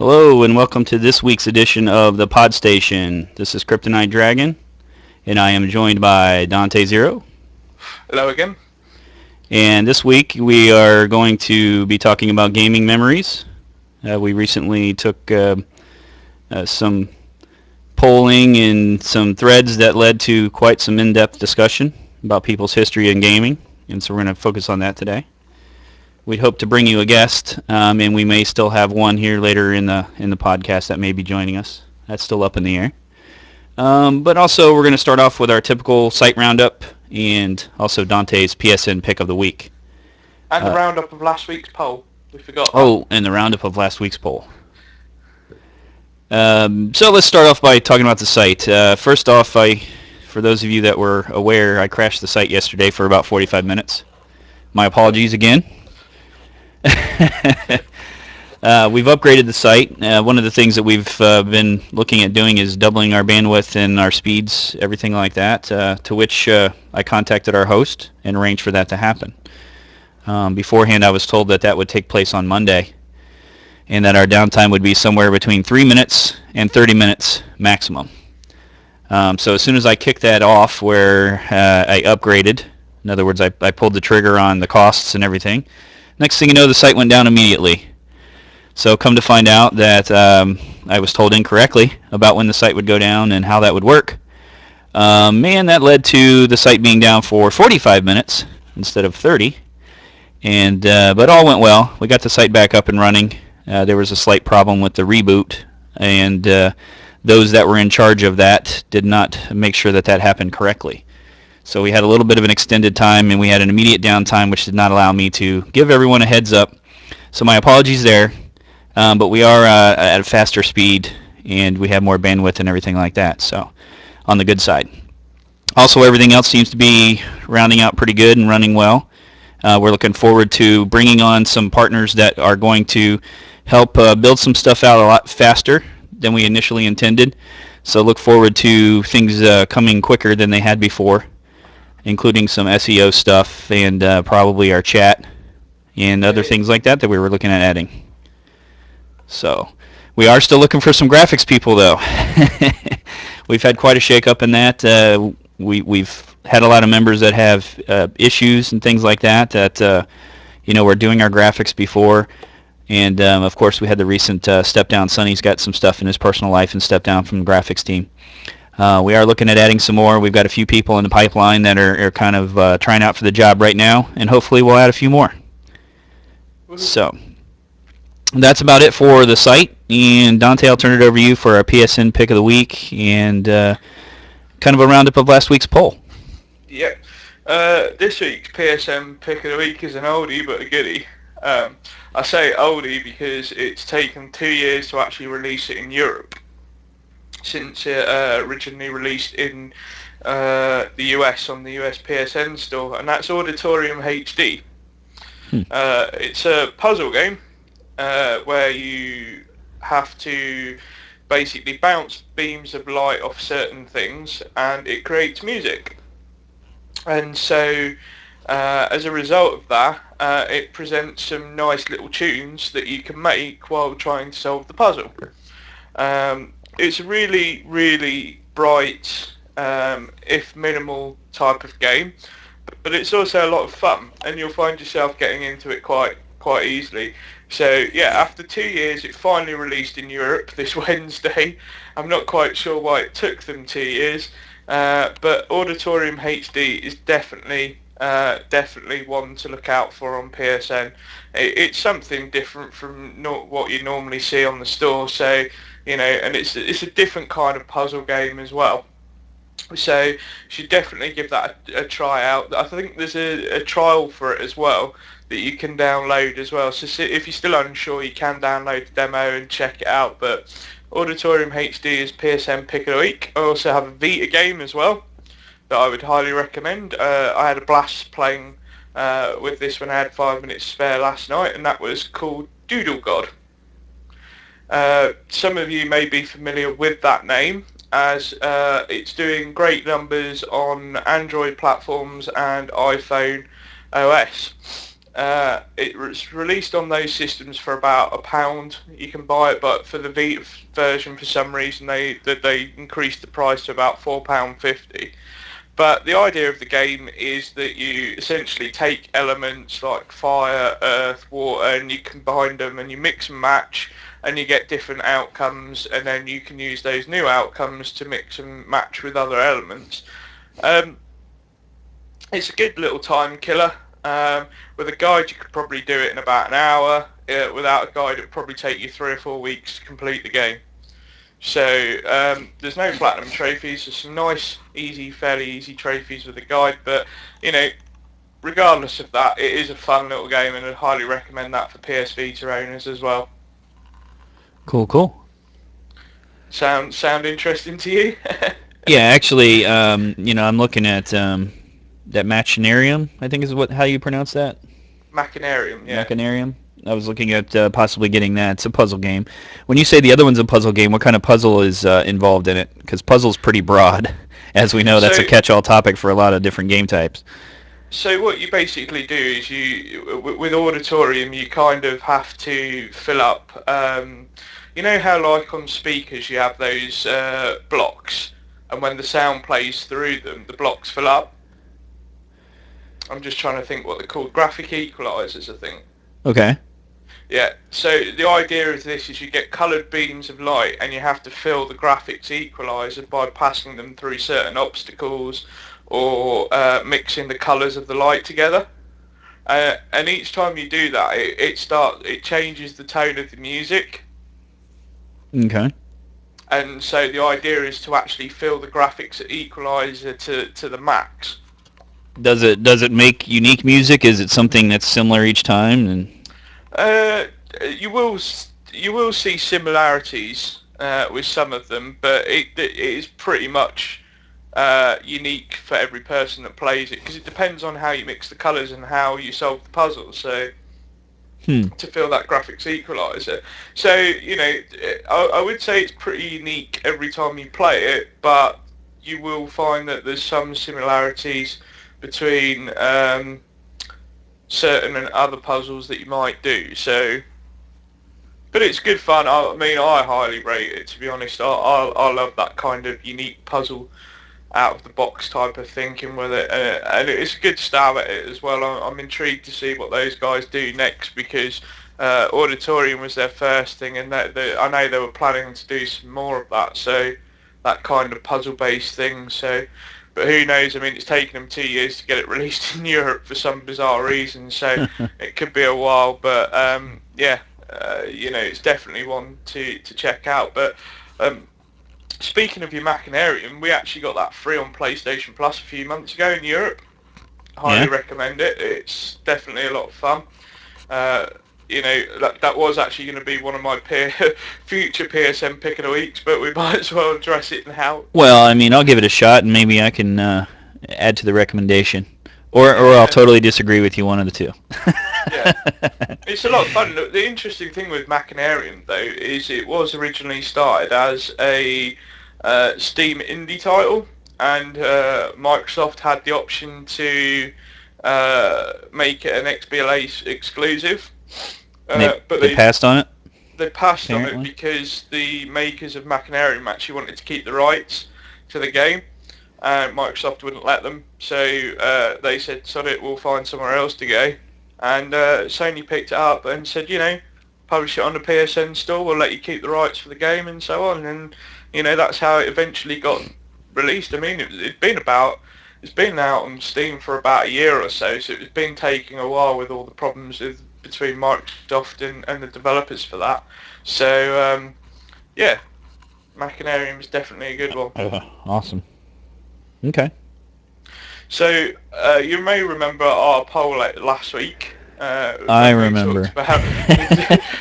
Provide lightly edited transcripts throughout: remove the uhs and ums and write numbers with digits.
Hello and welcome to this week's edition of the PodStation. This is Kryptonite Dragon, and I am joined by Dante Zero. Hello again. And this week we are going to be talking about gaming memories. We recently took some polling and some threads that led to quite some in-depth discussion about people's history in gaming, and so we're going to focus on that today. We'd hope to bring you a guest, and we may still have one here later in the podcast that may be joining us. That's still up in the air. But also, we're going to start off with our typical site roundup and also Dante's PSN pick of the week. And the roundup of last week's poll. We forgot that. Oh, and the roundup of last week's poll. So let's start off by talking about the site. First off, for those of you that were aware, I crashed the site yesterday for about 45 minutes. My apologies again. We've upgraded the site. One of the things that we've been looking at doing is doubling our bandwidth and our speeds, everything like that, to which I contacted our host and arranged for that to happen. Beforehand, I was told that that would take place on Monday and that our downtime would be somewhere between 3 minutes and 30 minutes maximum. So as soon as I kicked that off where I upgraded, in other words, I pulled the trigger on the costs and everything, next thing you know, the site went down immediately. So come to find out that I was told incorrectly about when the site would go down and how that would work. That led to the site being down for 45 minutes instead of 30. But all went well. We got the site back up and running. There was a slight problem with the reboot, and those that were in charge of that did not make sure that happened correctly. So we had a little bit of an extended time, and we had an immediate downtime, which did not allow me to give everyone a heads up. So my apologies there, but we are at a faster speed, and we have more bandwidth and everything like that, so on the good side. Also, everything else seems to be rounding out pretty good and running well. We're looking forward to bringing on some partners that are going to help build some stuff out a lot faster than we initially intended. So look forward to things coming quicker than they had before, including some SEO stuff and probably our chat and other things like that we were looking at adding. So we are still looking for some graphics people, though. We've had quite a shake-up in that. We've had a lot of members that have issues and things like that we're doing our graphics before. And, of course, we had the recent step down. Sonny's got some stuff in his personal life and stepped down from the graphics team. We are looking at adding some more. We've got a few people in the pipeline that are kind of trying out for the job right now, and hopefully we'll add a few more. So that's about it for the site. And Dante, I'll turn it over to you for our PSN pick of the week and kind of a roundup of last week's poll. Yeah. This week's PSN pick of the week is an oldie but a goodie. I say oldie because it's taken 2 years to actually release it in Europe, since it originally released in the US on the US PSN store, and that's Auditorium HD. It's a puzzle game where you have to basically bounce beams of light off certain things and it creates music. And so as a result of that, it presents some nice little tunes that you can make while trying to solve the puzzle. It's a really, really bright, if minimal type of game, but it's also a lot of fun, and you'll find yourself getting into it quite easily. So yeah, after 2 years, it finally released in Europe this Wednesday. I'm not quite sure why it took them 2 years, but Auditorium HD is definitely one to look out for on PSN. It's something different from what you normally see on the store. So and it's a different kind of puzzle game as well. So you should definitely give that a try out. I think there's a trial for it as well that you can download as well. So if you're still unsure, you can download the demo and check it out. But Auditorium HD is PSN pick of the week. I also have a Vita game as well that I would highly recommend. I had a blast playing with this when I had 5 minutes spare last night, and that was called Doodle God. Some of you may be familiar with that name, as it's doing great numbers on Android platforms and iPhone OS. It was released on those systems for about £1. You can buy it, but for the Vita version, for some reason, they increased the price to about £4.50. But the idea of the game is that you essentially take elements like fire, earth, water, and you combine them and you mix and match, and you get different outcomes, and then you can use those new outcomes to mix and match with other elements. It's a good little time killer. With a guide, you could probably do it in about an hour. Without a guide, it would probably take you 3 or 4 weeks to complete the game. So there's no platinum trophies. There's some nice, fairly easy trophies with a guide. But regardless of that, it is a fun little game, and I'd highly recommend that for PS Vita owners as well. Cool. Sound interesting to you? Yeah, actually, I'm looking at that Machinarium, I think is how you pronounce that? Machinarium, yeah. Machinarium. I was looking at possibly getting that. It's a puzzle game. When you say the other one's a puzzle game, what kind of puzzle is involved in it? Because puzzle's pretty broad. As we know, that's a catch-all topic for a lot of different game types. So what you basically do is with Auditorium, you kind of have to fill up, you know how like on speakers you have those blocks, and when the sound plays through them, the blocks fill up? I'm just trying to think what they're called. Graphic equalizers, I think. Okay. Yeah, so the idea of this is you get coloured beams of light, and you have to fill the graphics equalizer by passing them through certain obstacles or mixing the colours of the light together. And each time you do that, it changes the tone of the music. Okay. And so the idea is to actually fill the graphics equalizer to the max. Does it make unique music? Is it something that's similar each time? And you will see similarities with some of them, but it is pretty much unique for every person that plays it, because it depends on how you mix the colours and how you solve the puzzle. So to fill that graphics equalizer, so I would say it's pretty unique every time you play it, but you will find that there's some similarities between certain and other puzzles that you might do. So, but it's good fun. I mean, I highly rate it, to be honest. I love that kind of unique puzzle out of the box type of thinking with it, and it's a good stab at it as well. I'm intrigued to see what those guys do next, because Auditorium was their first thing, and I know they were planning to do some more of that. So that kind of puzzle-based thing. So. But who knows? I mean, it's taken them 2 years to get it released in Europe for some bizarre reason, so it could be a while. But it's definitely one to check out. But speaking of your Machinarium, we actually got that free on PlayStation Plus a few months ago in Europe. Highly recommend it. It's definitely a lot of fun. That was actually going to be one of my future PSN pick of the weeks, but we might as well address it now. Well, I mean, I'll give it a shot, and maybe I can add to the recommendation, or I'll totally disagree with you, one of the two. Yeah, it's a lot of fun. The interesting thing with Machinarium, though, is it was originally started as a Steam indie title, and Microsoft had the option to make it an XBLA exclusive. But they passed on it? They passed on it because the makers of Machinarium actually wanted to keep the rights to the game, and Microsoft wouldn't let them, so they said, sod it, we'll find somewhere else to go. And Sony picked it up and said, publish it on the PSN store, we'll let you keep the rights for the game, and so on. And that's how it eventually got released. I mean, it's been out on Steam for about a year or so it's been taking a while with all the problems between Microsoft and the developers for that. So, Machinarium is definitely a good one. Awesome. Okay. So, you may remember our poll last week. I remember. About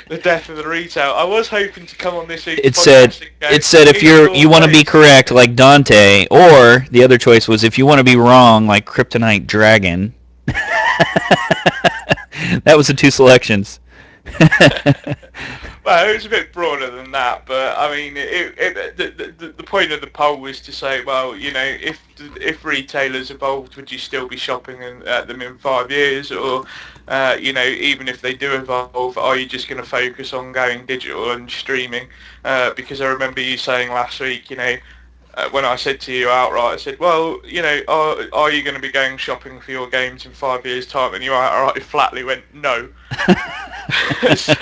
the death of the retail. I was hoping to come on this week. It said if you want to be correct like Dante, or the other choice was if you want to be wrong like Kryptonite Dragon. That was the two selections. Well, it was a bit broader than that, but I mean, the point of the poll was to say, well, if retailers evolved, would you still be shopping at them in 5 years, or even if they do evolve, are you just going to focus on going digital and streaming? Because I remember you saying last week, when I said to you outright, I said, well, are you going to be going shopping for your games in 5 years' time? And you outright flatly went, no. So,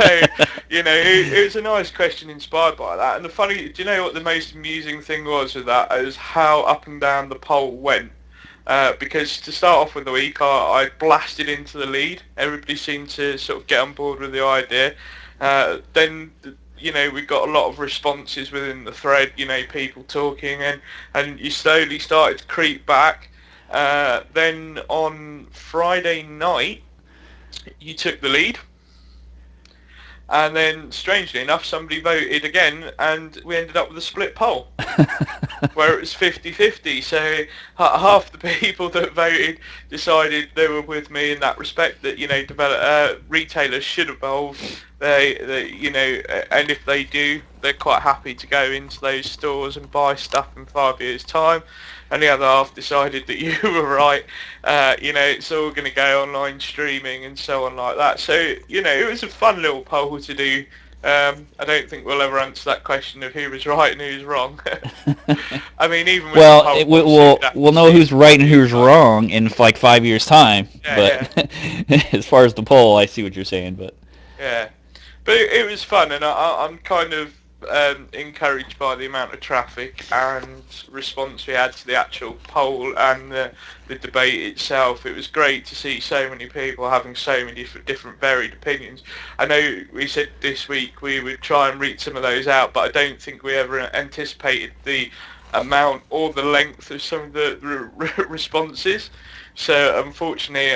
it was a nice question inspired by that. And do you know what the most amusing thing was with that? Is how up and down the poll went. Because to start off with the week, I blasted into the lead. Everybody seemed to sort of get on board with the idea. Then, we got a lot of responses within the thread, people talking, and you slowly started to creep back. Then on Friday night, you took the lead. And then, strangely enough, somebody voted again, and we ended up with a split poll, where it was 50-50. So half the people that voted decided they were with me in that respect, that retailers should evolve. And if they do, they're quite happy to go into those stores and buy stuff in 5 years' time. And the other half decided that you were right. It's all going to go online streaming and so on like that. So, it was a fun little poll to do. I don't think we'll ever answer that question of who was right and who's wrong. I mean, even with Well, the poll, we'll know who's right and who's wrong in like 5 years' time. Yeah, But as far as the poll, I see what you're saying. But yeah. But it was fun, and I'm kind of encouraged by the amount of traffic and response we had to the actual poll and the debate itself. It was great to see so many people having so many different varied opinions. I know we said this week we would try and read some of those out, but I don't think we ever anticipated the amount or the length of some of the responses. So unfortunately,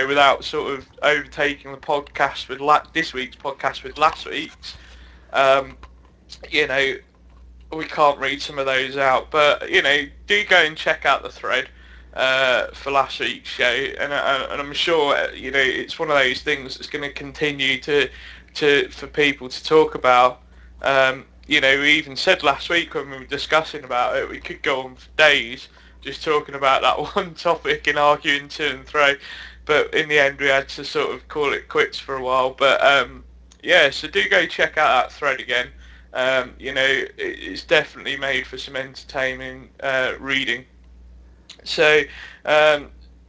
without sort of overtaking the podcast with this week's podcast with last week's, we can't read some of those out. But do go and check out the thread for last week's show, and I'm sure it's one of those things that's going to continue for people to talk about. We even said last week when we were discussing about it, we could go on for days just talking about that one topic and arguing to and fro, but in the end we had to sort of call it quits for a while. But so do go check out that thread again. It's definitely made for some entertaining reading. So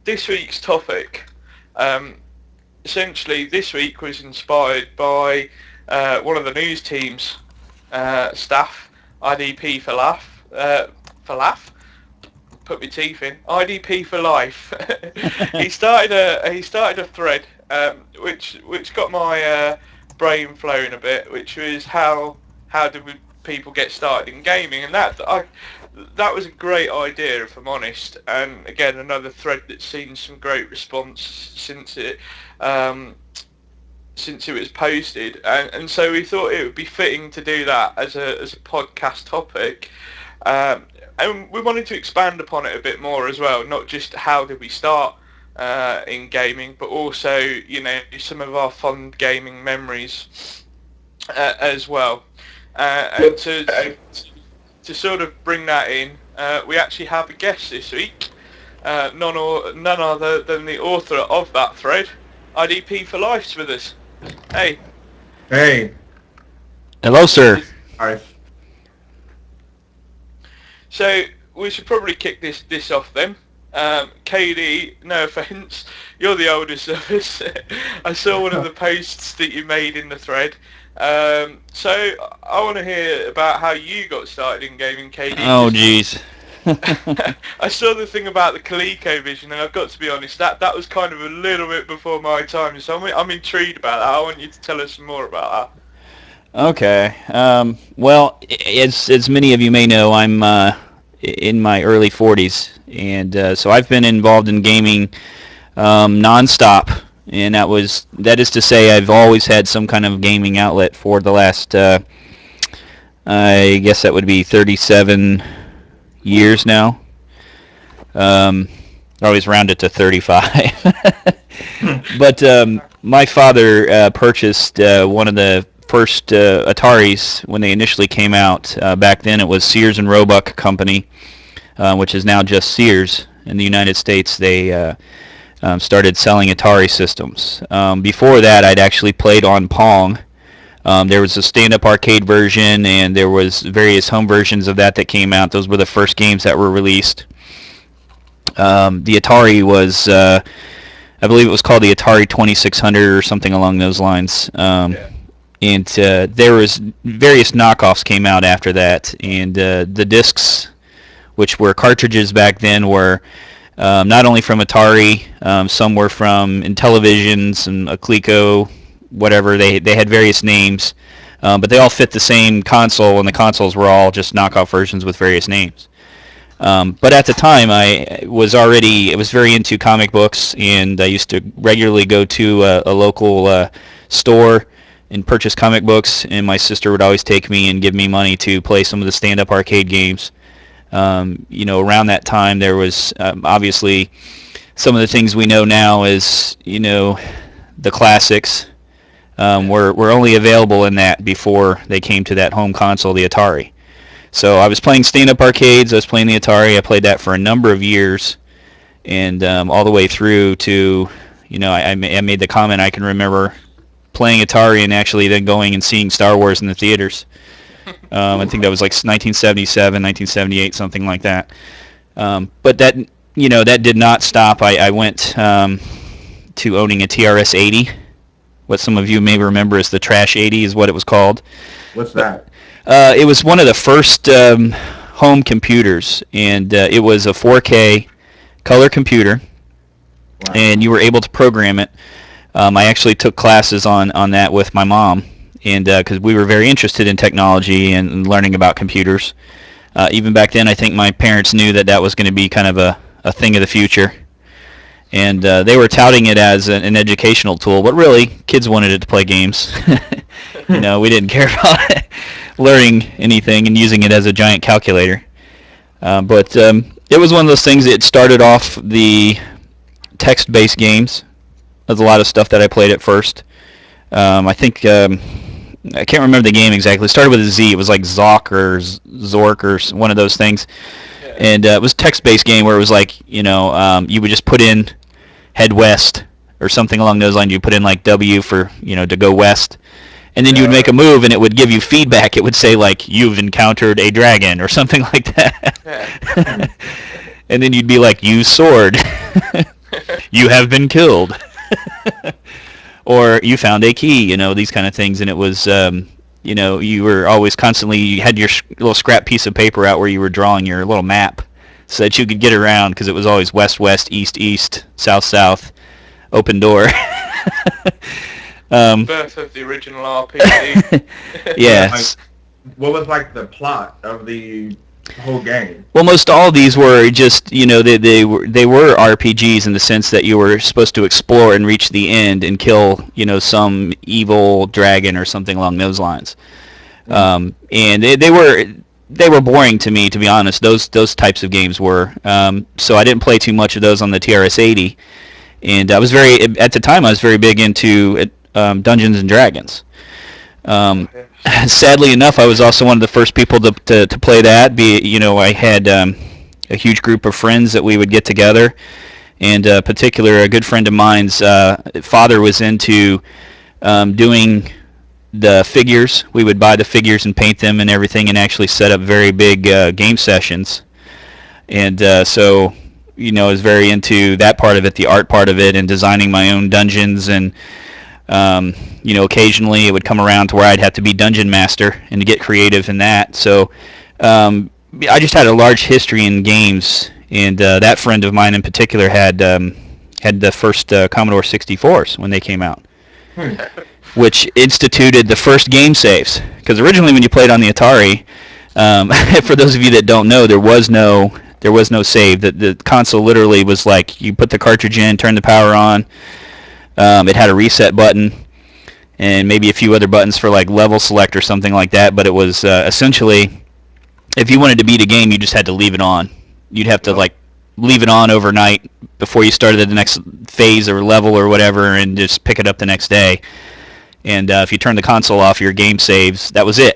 this week's topic, essentially this week was inspired by one of the news team's staff, IDP for Laugh. Put my teeth in. IDP for life. He started a thread, which got my brain flowing a bit, which was how do people get started in gaming, and that was a great idea, if I'm honest. And again, another thread that's seen some great response since it was posted, and so we thought it would be fitting to do that as a podcast topic. And we wanted to expand upon it a bit more as well, not just how did we start in gaming, but also, some of our fond gaming memories as well. And to sort of bring that in, we actually have a guest this week, none other than the author of that thread, IDP for Life's with us. Hey. Hey. Hello, sir. Hi. So we should probably kick this off then. KD, no offence, you're the oldest of us. I saw one of the posts that you made in the thread. So I want to hear about how you got started in gaming, KD. Oh, jeez. I saw the thing about the ColecoVision, and I've got to be honest, that was kind of a little bit before my time, so I'm intrigued about that. I want you to tell us some more about that. Okay. Well, as many of you may know, I'm in my early 40s, and so I've been involved in gaming non-stop, and that is to say I've always had some kind of gaming outlet for the last, I guess that would be 37 years now. I always round it to 35. But my father purchased one of the first Ataris when they initially came out. Back then it was Sears and Roebuck Company, which is now just Sears. In the United States, they started selling Atari systems. Before that, I'd actually played on Pong. There was a stand-up arcade version, and there was various home versions of that came out. Those were the first games that were released. The Atari was, I believe it was called the Atari 2600 or something along those lines. And there was various knockoffs came out after that, and the discs, which were cartridges back then, were not only from Atari, some were from Intellivision, some Coleco, whatever. They had various names, but they all fit the same console, and the consoles were all just knockoff versions with various names. But at the time, I was very into comic books, and I used to regularly go to a local store and purchase comic books, and my sister would always take me and give me money to play some of the stand-up arcade games. Around that time, there was obviously some of the things we know now as, the classics were only available in that before they came to that home console, the Atari. So I was playing stand-up arcades, I was playing the Atari, I played that for a number of years, and all the way through to, I made the comment, I can remember playing Atari and actually then going and seeing Star Wars in the theaters. I think that was like 1977, 1978, something like that. But that, that did not stop. I went to owning a TRS-80. What some of you may remember as the Trash 80 is what it was called. What's that? It was one of the first home computers, and it was a 4K color computer, and you were able to program it. I actually took classes on that with my mom, and because we were very interested in technology and learning about computers. Even back then, I think my parents knew that was going to be kind of a thing of the future. And they were touting it as an educational tool, but really, kids wanted it to play games. We didn't care about it, learning anything and using it as a giant calculator. But it was one of those things that started off the text-based games. There's a lot of stuff that I played at first. I think I can't remember the game exactly. It started with a Z. It was like Zork or one of those things. Yeah. And it was a text-based game where it was like, you would just put in head west or something along those lines. You put in like W for, to go west. And then you would make a move, and it would give you feedback. It would say, like, you've encountered a dragon or something like that. Yeah. And then you'd be like, use sword. You have been killed. Or you found a key, these kind of things. And it was, you were always constantly, you had your little scrap piece of paper out where you were drawing your little map so that you could get around, because it was always west, west, east, east, south, south, open door. Birth of the original RPG. Yeah. What was like the plot of the whole game? Well, most all of these were just, they were RPGs in the sense that you were supposed to explore and reach the end and kill, some evil dragon or something along those lines. Mm-hmm. And they were boring to me, to be honest. Those types of games were. So I didn't play too much of those on the TRS-80. And at the time, I was very big into Dungeons and Dragons. Sadly enough, I was also one of the first people to play that. I had a huge group of friends that we would get together, and a good friend of mine's father was into doing the figures. We would buy the figures and paint them and everything, and actually set up very big game sessions. And so, I was very into that part of it, the art part of it, and designing my own dungeons. And occasionally it would come around to where I'd have to be dungeon master and to get creative in that. So I just had a large history in games, and that friend of mine in particular had the first Commodore 64s when they came out, which instituted the first game saves. Because originally when you played on the Atari, for those of you that don't know, there was no save. The console literally was like, you put the cartridge in, turn the power on. It had a reset button and maybe a few other buttons for like level select or something like that. But it was essentially, if you wanted to beat a game, you just had to leave it on. You'd have to like leave it on overnight before you started the next phase or level or whatever, and just pick it up the next day. And if you turn the console off, your game saves. That was it.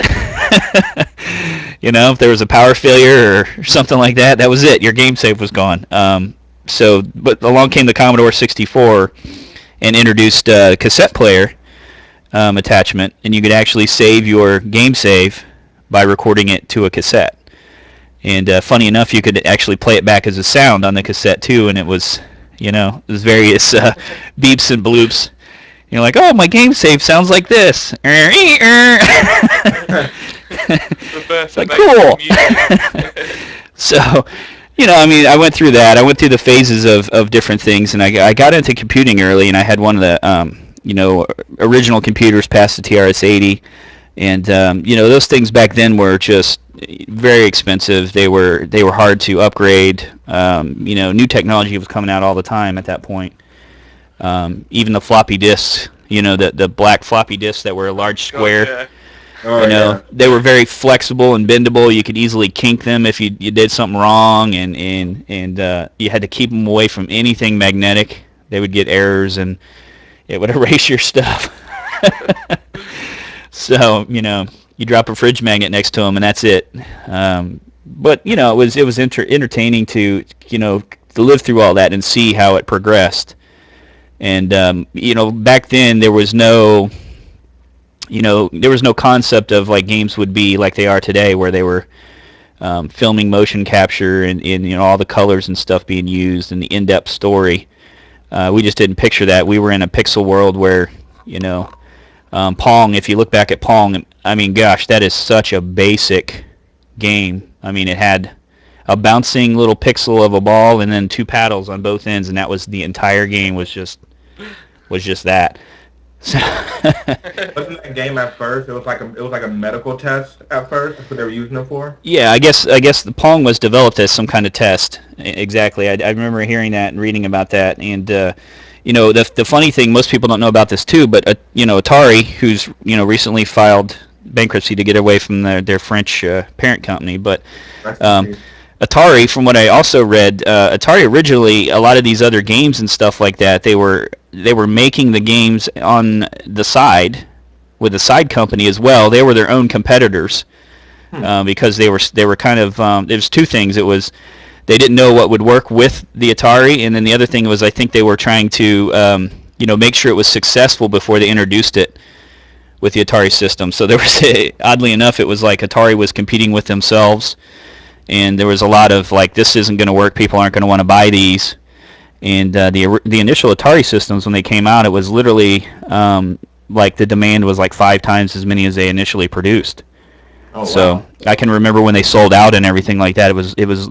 If there was a power failure or something like that, that was it. Your game save was gone. But along came the Commodore 64 and introduced a cassette player attachment, and you could actually save your game save by recording it to a cassette. And funny enough, you could actually play it back as a sound on the cassette too, and it was various beeps and bloops. You're like, oh, my game save sounds like this. It's like, cool. So, I went through that. I went through the phases of different things, and I got into computing early, and I had one of the, original computers past the TRS-80. And, those things back then were just very expensive. They were hard to upgrade. New technology was coming out all the time at that point. Even the floppy disks, the black floppy disks that were a large square. They were very flexible and bendable. You could easily kink them if you did something wrong, and you had to keep them away from anything magnetic. They would get errors, and it would erase your stuff. So, you drop a fridge magnet next to them, and that's it. But, it was entertaining to live through all that and see how it progressed. And back then there was no concept of like games would be like they are today, where they were filming motion capture and all the colors and stuff being used and the in-depth story. We just didn't picture that. We were in a pixel world where Pong. If you look back at Pong, I mean, gosh, that is such a basic game. I mean, it had a bouncing little pixel of a ball and then two paddles on both ends, and that was the entire game. Was just that. So Wasn't that game at first? It was like a medical test at first. That's what they were using it for. Yeah, I guess the Pong was developed as some kind of test. Exactly. I remember hearing that and reading about that. And the funny thing, most people don't know about this too, but Atari, who's recently filed bankruptcy to get away from their French parent company, but Atari, from what I also read, Atari originally, a lot of these other games and stuff like that, they were making the games on the side with a side company as well. They were their own competitors because they were kind of there's two things. It was they didn't know what would work with the Atari, and then the other thing was I think they were trying to make sure it was successful before they introduced it with the Atari system. So there was oddly enough, it was like Atari was competing with themselves. And there was a lot of like, this isn't going to work. People aren't going to want to buy these. And the initial Atari systems, when they came out, it was literally like the demand was like 5 times as many as they initially produced. Oh, So wow. I can remember when they sold out and everything like that.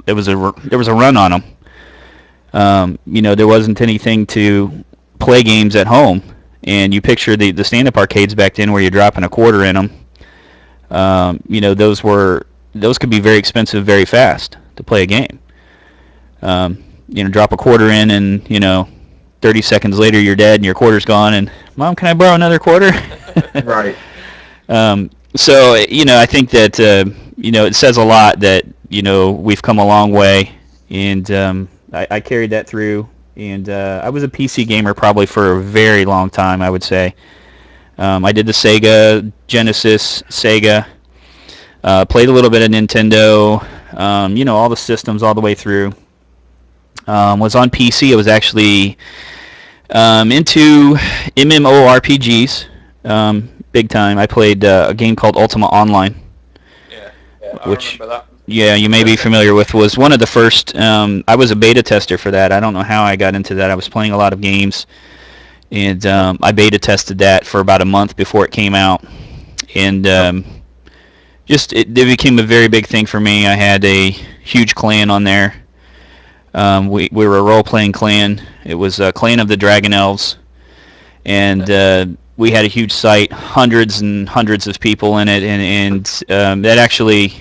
There was a run on them. There wasn't anything to play games at home, and you picture the stand-up arcades back then where you're dropping a quarter in them. Those could be very expensive very fast to play a game. Drop a quarter in and, 30 seconds later you're dead and your quarter's gone and, Mom, can I borrow another quarter? Right. So, I think that, it says a lot that, we've come a long way, and I carried that through, and I was a PC gamer probably for a very long time, I would say. I did the Sega, Genesis, Sega. Played a little bit of Nintendo, all the systems all the way through. Was on PC. I was actually into MMORPGs big time. I played a game called Ultima Online. Yeah, which, I remember that. Yeah, you may be familiar with. Was one of the first. I was a beta tester for that. I don't know how I got into that. I was playing a lot of games, and I beta tested that for about a month before it came out, and it became a very big thing for me. I had a huge clan on there. We were a role-playing clan. It was a clan of the Dragon Elves, and we had a huge site, hundreds and hundreds of people in it, and that actually,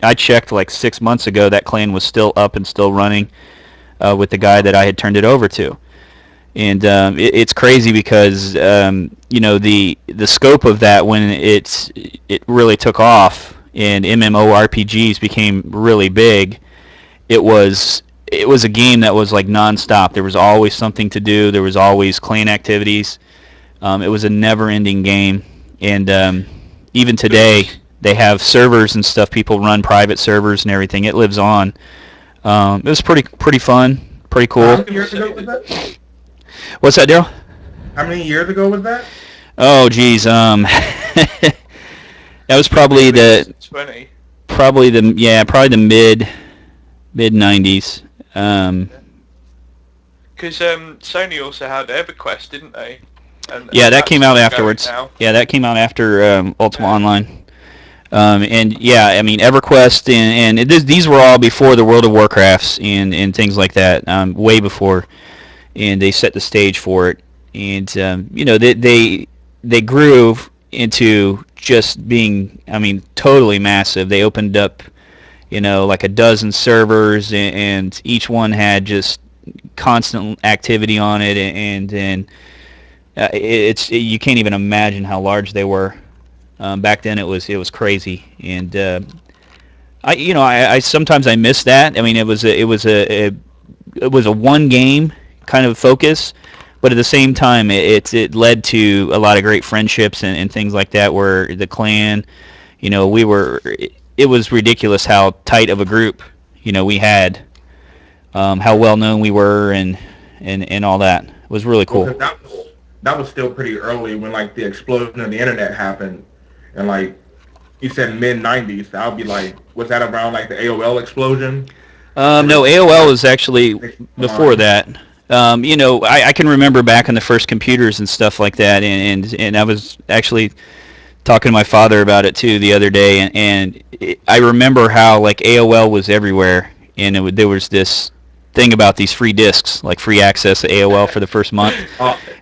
I checked like 6 months ago, that clan was still up and still running with the guy that I had turned it over to. And it's crazy because the scope of that, when it really took off and MMORPGs became really big, it was a game that was like nonstop. There was always something to do. There was always clan activities. It was a never-ending game, and even today they have servers and stuff. People run private servers and everything. It lives on. It was pretty fun, pretty cool. How many years ago was that? What's that, Daryl? How many years ago was that? Oh, geez. That was probably the 20. probably the mid '90s. Because Sony also had EverQuest, didn't they? And Yeah, that that's came out still afterwards. going now. Yeah, that came out after Ultima Online. And yeah, I mean EverQuest and these were all before the World of Warcrafts and things like that, way before, and they set the stage for it. And you know, they grew into just being, I mean, totally massive. They opened up, you know, like a dozen servers, and each one had just constant activity on it, and you can't even imagine how large they were. Back then it was crazy, and I sometimes I miss that. I mean, it was a one game kind of focus, but at the same time it led to a lot of great friendships and things like that. Where the clan, you know, it was ridiculous how tight of a group, you know, we had, how well known we were, and all that. It was really cool. Well, 'cause that was still pretty early when like the explosion of the internet happened, and like you said mid '90s. That would be like, was that around like the AOL explosion? No, AOL was actually before that. You know, I can remember back on the first computers and stuff like that, and I was actually talking to my father about it too the other day, and I remember how like AOL was everywhere, and there was this thing about these free discs, like free access to AOL for the first month,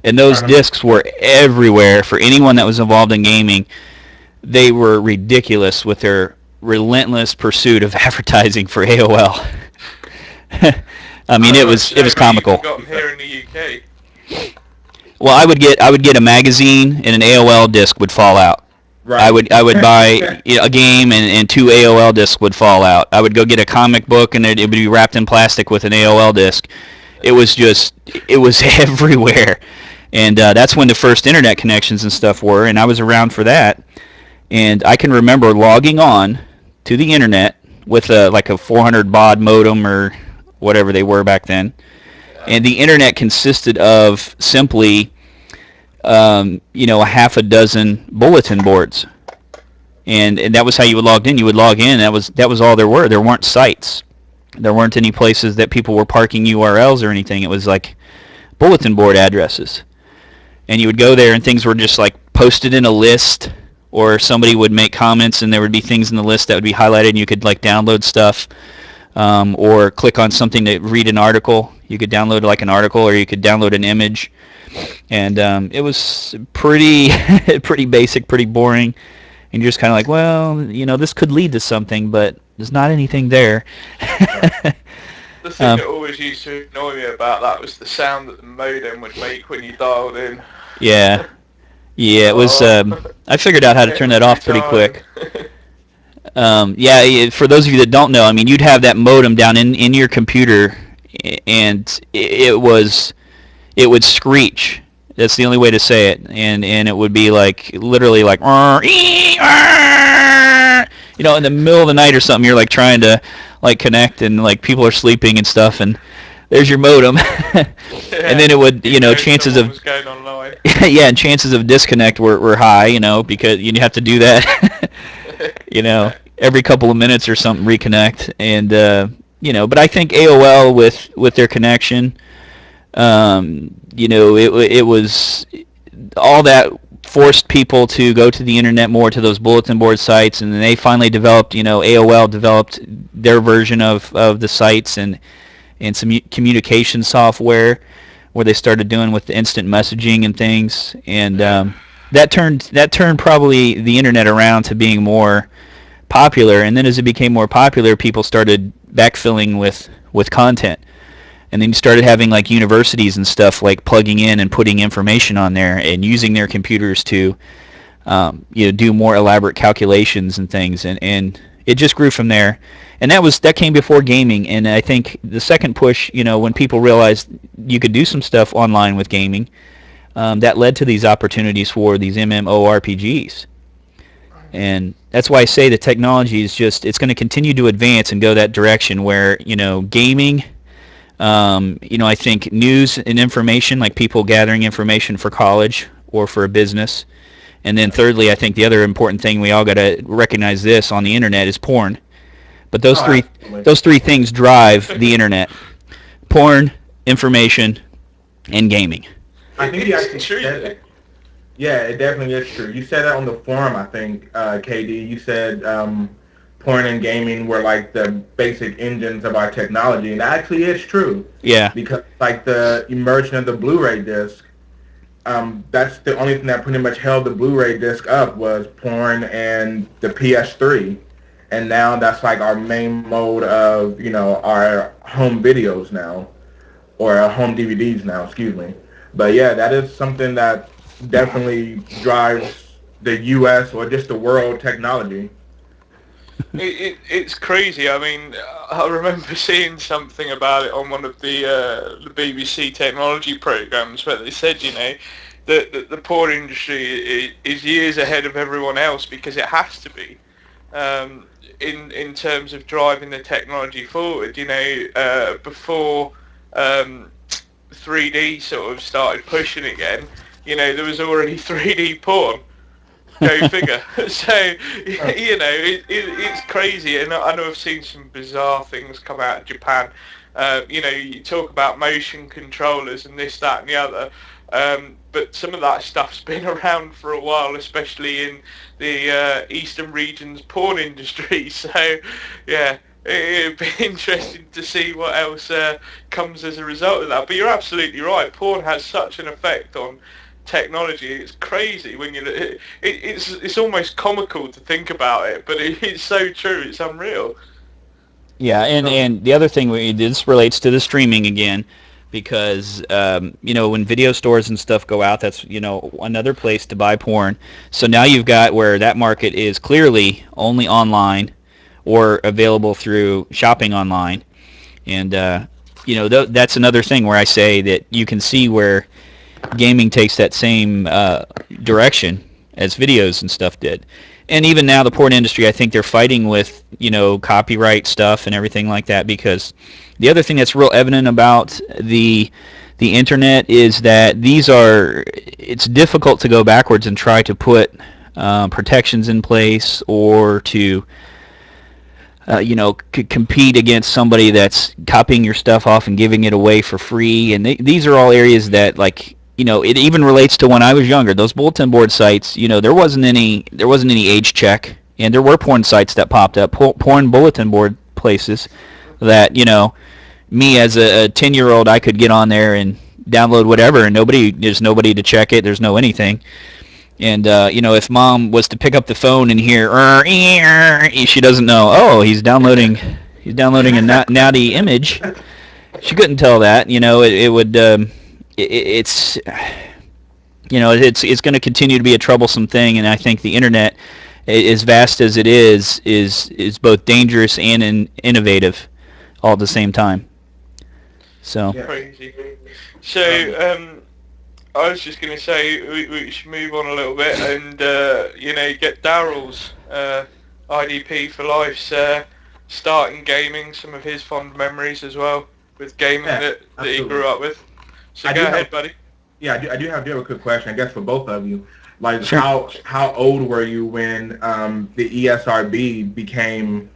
and those discs were everywhere for anyone that was involved in gaming. They were ridiculous with their relentless pursuit of advertising for AOL. I mean, it was comical. Got them here in the UK. Well, I would get a magazine, and an AOL disc would fall out. Right. I would buy a game, and 2 AOL discs would fall out. I would go get a comic book, and it would be wrapped in plastic with an AOL disc. It was everywhere, and that's when the first internet connections and stuff were, and I was around for that. And I can remember logging on to the internet with like a 400 baud modem or whatever they were back then, and the internet consisted of simply, you know, a half a dozen bulletin boards, and that was how you would log in. You would log in. That was all there were. There weren't sites. There weren't any places that people were parking URLs or anything. It was like bulletin board addresses, and you would go there, and things were just like posted in a list, or somebody would make comments, and there would be things in the list that would be highlighted, and you could like download stuff, or click on something to read an article. You could download like an article, or you could download an image, and it was pretty pretty basic, pretty boring, and you're just kind of like, well, you know, this could lead to something, but there's not anything there. The thing that always used to annoy me about that was the sound that the modem would make when you dialed in. Yeah, it was. I figured out how to turn that off pretty quick. Yeah, for those of you that don't know, I mean, you'd have that modem down in your computer, and it would screech. That's the only way to say it, and it would be like literally like, you know, in the middle of the night or something. You're like trying to like connect, and like people are sleeping and stuff, and there's your modem, and then it would, you know, chances of yeah, and chances of disconnect were high, you know, because you have to do that, you know, every couple of minutes or something, reconnect, and you know, but I think AOL with their connection, you know, it was all that forced people to go to the internet more, to those bulletin board sites, and then they finally developed, you know, AOL developed their version of the sites and some communication software where they started doing with the instant messaging and things, and that turned probably the internet around to being more popular. And then as it became more popular, people started backfilling with content, and then you started having like universities and stuff like plugging in and putting information on there and using their computers to you know, do more elaborate calculations and things, and it just grew from there. And that came before gaming, and I think the second push, you know, when people realized you could do some stuff online with gaming, that led to these opportunities for these MMORPGs. And that's why I say the technology is just, it's going to continue to advance and go that direction where, gaming, I think news and information, like people gathering information for college or for a business. And then thirdly, I think the other important thing, we all got to recognize this on the internet, is porn. But those three things drive the internet: porn, information, and gaming. I think you actually said it. Yeah, it definitely is true. You said that on the forum, I think, KD. You said porn and gaming were like the basic engines of our technology, and that actually is true. Yeah. Because like the immersion of the Blu-ray disc, that's the only thing that pretty much held the Blu-ray disc up was porn and the PS3. And now that's like our main mode of, our home videos now, or our home DVDs now, excuse me. But yeah, that is something that definitely drives the U.S. or just the world technology. It's crazy. I mean, I remember seeing something about it on one of the BBC technology programs where they said, that the porn industry is years ahead of everyone else because it has to be. In terms of driving the technology forward, before 3D sort of started pushing again, there was already 3D porn. Go figure. So, it's crazy, and I know I've seen some bizarre things come out of Japan. You talk about motion controllers and this, that, and the other. But some of that stuff's been around for a while, especially in the eastern region's porn industry. So, yeah, it'd be interesting to see what else comes as a result of that. But you're absolutely right. Porn has such an effect on technology. It's crazy when you look. It's almost comical to think about it, but it's so true. It's unreal. Yeah, and the other thing, this relates to the streaming again, because when video stores and stuff go out, that's another place to buy porn. So now you've got where that market is clearly only online or available through shopping online, and that's another thing where I say that you can see where gaming takes that same direction as videos and stuff did. And even now the porn industry, I think they're fighting with copyright stuff and everything like that, because the other thing that's real evident about the internet is that it's difficult to go backwards and try to put protections in place or to compete against somebody that's copying your stuff off and giving it away for free. And these are all areas that, like, it even relates to when I was younger. Those bulletin board sites, there wasn't any age check, and there were porn sites that popped up, porn bulletin board places that, me as a 10-year-old, I could get on there and download whatever, and there's nobody to check it. There's no anything. And if mom was to pick up the phone and hear, she doesn't know. Oh, he's downloading a naughty image. She couldn't tell that. It would. It's going to continue to be a troublesome thing, and I think the internet, as vast as it is both dangerous and innovative all at the same time. So crazy. So I was just going to say we should move on a little bit and get Daryl's IDP for Life's starting gaming, some of his fond memories as well with gaming that he grew up with. So go ahead, buddy. Yeah, I do have a quick question, I guess, for both of you. Like, sure. How old were you when the ESRB became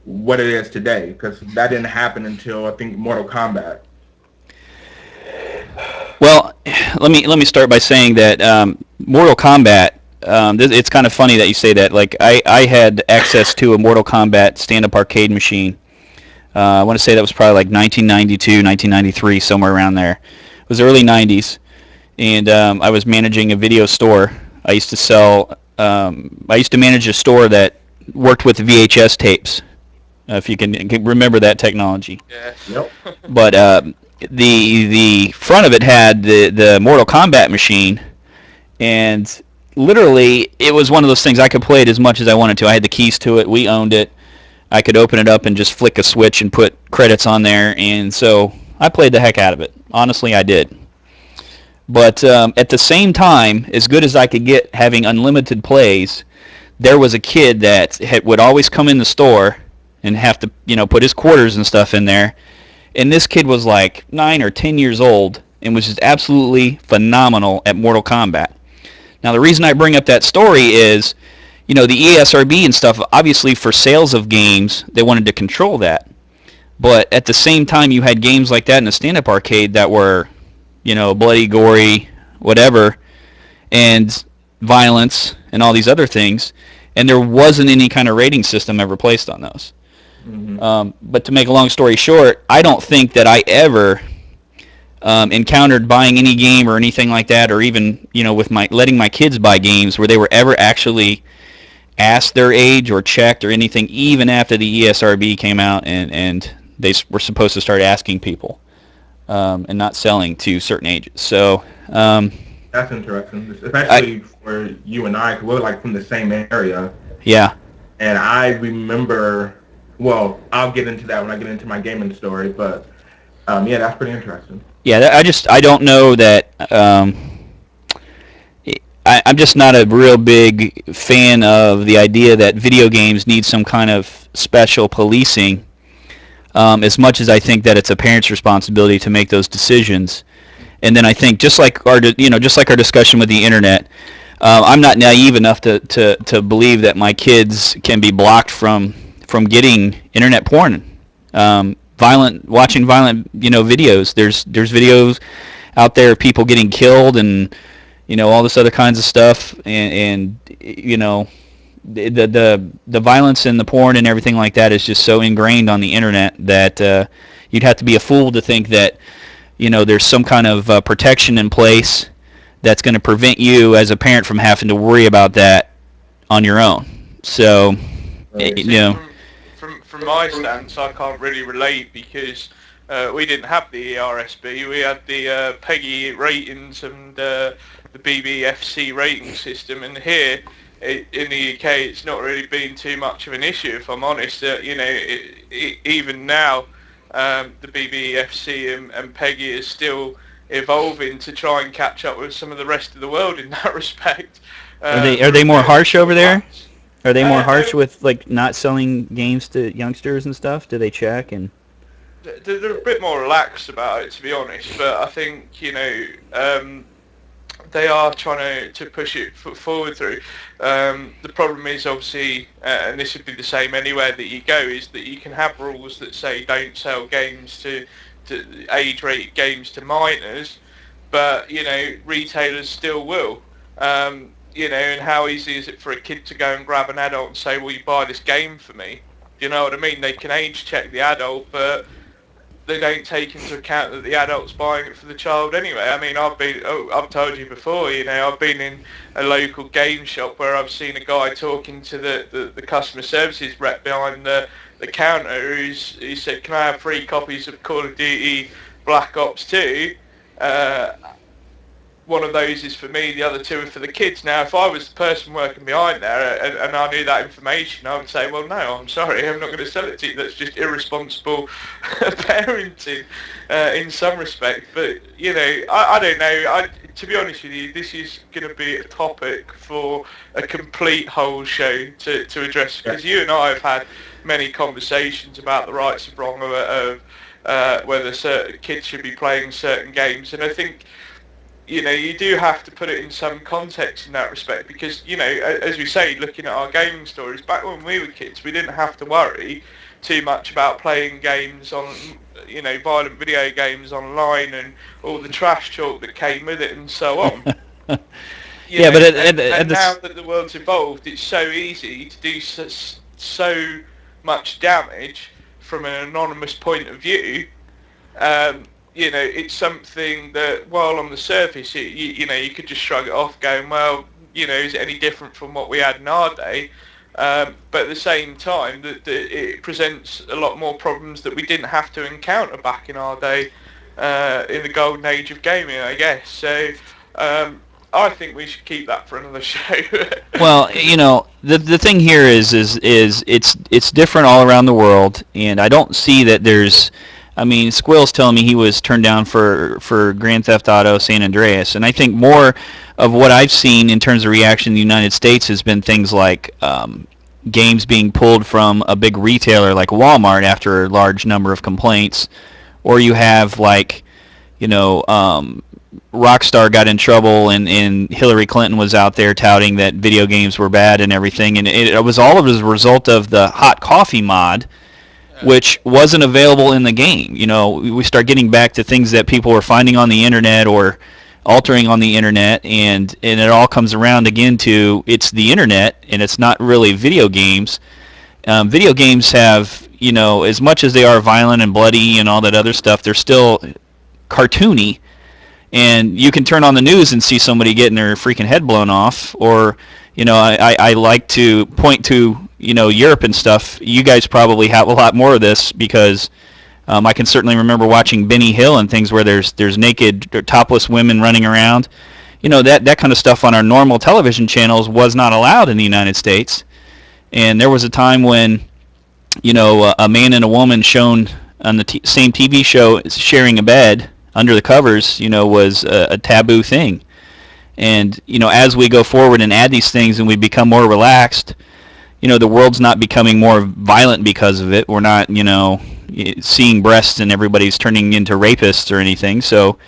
what it is today? Because that didn't happen until, I think, Mortal Kombat. Well, let me start by saying that Mortal Kombat. It's kind of funny that you say that. Like, I had access to a Mortal Kombat stand-up arcade machine. I want to say that was probably like 1992, 1993, somewhere around there. It was early 90s, and I was managing a video store. I used to manage a store that worked with VHS tapes, if you can remember that technology. Yeah. Yep. But the front of it had the Mortal Kombat machine, and literally it was one of those things I could play it as much as I wanted to. I had the keys to it. We owned it. I could open it up and just flick a switch and put credits on there, and so I played the heck out of it. Honestly, I did. But at the same time, as good as I could get having unlimited plays, there was a kid that would always come in the store and have to, put his quarters and stuff in there. And this kid was like 9 or 10 years old and was just absolutely phenomenal at Mortal Kombat. Now, the reason I bring up that story is, the ESRB and stuff, obviously for sales of games, they wanted to control that. But at the same time, you had games like that in a stand-up arcade that were, bloody, gory, whatever, and violence and all these other things, and there wasn't any kind of rating system ever placed on those. Mm-hmm. But to make a long story short, I don't think that I ever encountered buying any game or anything like that, or even with letting my kids buy games where they were ever actually asked their age or checked or anything, even after the ESRB came out and they were supposed to start asking people and not selling to certain ages. So that's interesting, especially for you and I, 'cause we're like from the same area. Yeah. And I remember, well, I'll get into that when I get into my gaming story, but yeah, that's pretty interesting. Yeah, I don't know that. I'm just not a real big fan of the idea that video games need some kind of special policing. As much as I think that it's a parent's responsibility to make those decisions, and then I think just like our discussion with the internet, I'm not naive enough to believe that my kids can be blocked from getting internet porn, watching violent videos. There's videos out there of people getting killed and all this other kinds of stuff, and the violence and the porn and everything like that is just so ingrained on the internet that you'd have to be a fool to think that there's some kind of protection in place that's going to prevent you as a parent from having to worry about that on your own. So, From my stance, I can't really relate because we didn't have the ERSB. We had the PEGI ratings and the BBFC rating system, and here in the UK, it's not really been too much of an issue, if I'm honest. Even now, the BBFC and PEGI is still evolving to try and catch up with some of the rest of the world in that respect. Are they more harsh over there? Are they more harsh with like not selling games to youngsters and stuff? Do they check and? They're a bit more relaxed about it, to be honest. But I think they are trying to push it forward through. The problem is obviously, and this would be the same anywhere that you go, is that you can have rules that say don't sell games to age-rated games to minors, but retailers still will. And how easy is it for a kid to go and grab an adult and say, "Will you buy this game for me?" You know what I mean? They can age check the adult, but they don't take into account that the adult's buying it for the child anyway. I mean, I've told you before, I've been in a local game shop where I've seen a guy talking to the customer services rep behind the counter he said, "Can I have 3 copies of Call of Duty Black Ops 2? One of those is for me, the other 2 are for the kids." Now, if I was the person working behind there and I knew that information, I would say, well, no, I'm sorry, I'm not going to sell it to you. That's just irresponsible parenting in some respect. But, I don't know. To be honest with you, this is going to be a topic for a complete whole show to address, because you and I have had many conversations about the rights and wrong of whether certain kids should be playing certain games. And I think you do have to put it in some context in that respect, because, as we say, looking at our gaming stories, back when we were kids, we didn't have to worry too much about playing games on, violent video games online and all the trash talk that came with it and so on. But now that the world's evolved, it's so easy to do so much damage from an anonymous point of view. It's something that, while on the surface, you could just shrug it off, going, well, is it any different from what we had in our day? But at the same time, it presents a lot more problems that we didn't have to encounter back in our day, in the golden age of gaming, I guess. So I think we should keep that for another show. Well, the thing here is it's different all around the world, and I don't see that there's I mean, Squill's telling me he was turned down for Grand Theft Auto San Andreas, and I think more of what I've seen in terms of reaction in the United States has been things like games being pulled from a big retailer like Walmart after a large number of complaints, or you have like, you know, Rockstar got in trouble and Hillary Clinton was out there touting that video games were bad and everything, and it was all as a result of the hot coffee mod, which wasn't available in the game. You know, we start getting back to things that people were finding on the internet or altering on the internet, and it all comes around again to it's the internet and it's not really video games. Video games have, you know, as much as they are violent and bloody and all that other stuff, they're still cartoony, and you can turn on the news and see somebody getting their freaking head blown off. Or, you know, I like to point to, you know, Europe and stuff. You guys probably have a lot more of this because I can certainly remember watching Benny Hill and things where there's naked or topless women running around. You know, that kind of stuff on our normal television channels was not allowed in the United States. And there was a time when, you know, a man and a woman shown on the same TV show sharing a bed under the covers, you know, was a taboo thing. And, you know, as we go forward and add these things and we become more relaxed, you know, the world's not becoming more violent because of it. We're not, you know, seeing breasts and everybody's turning into rapists or anything. So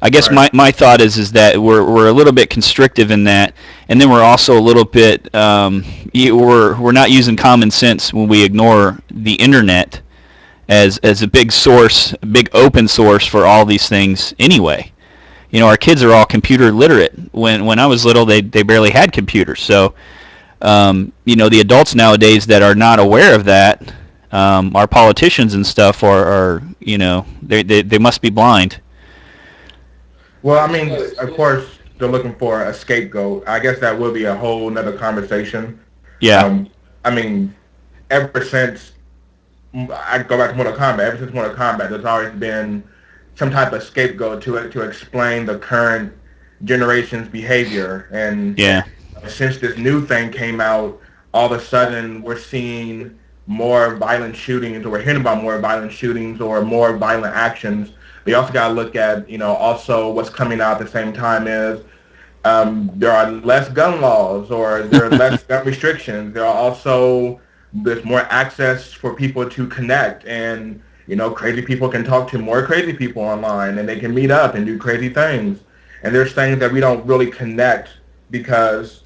I guess my thought is that we're a little bit constrictive in that, and then we're also a little bit we're not using common sense when we ignore the internet as a big source, a big open source for all these things anyway. You know, our kids are all computer literate. When I was little, they barely had computers. So, you know, the adults nowadays that are not aware of that, our politicians and stuff are you know, they must be blind. Well, I mean, of course, they're looking for a scapegoat. I guess that will be a whole nother conversation. Yeah. I mean, ever since I go back to Mortal Kombat, ever since Mortal Kombat, there's always been some type of scapegoat to explain the current generation's behavior. And since this new thing came out, all of a sudden we're seeing more violent shootings, or we're hearing about more violent shootings or more violent actions. We also got to look at, you know, also what's coming out at the same time is there are less gun laws, or there are less gun restrictions. There are also, there's more access for people to connect, and, you know, crazy people can talk to more crazy people online, and they can meet up and do crazy things. And there's things that we don't really connect because,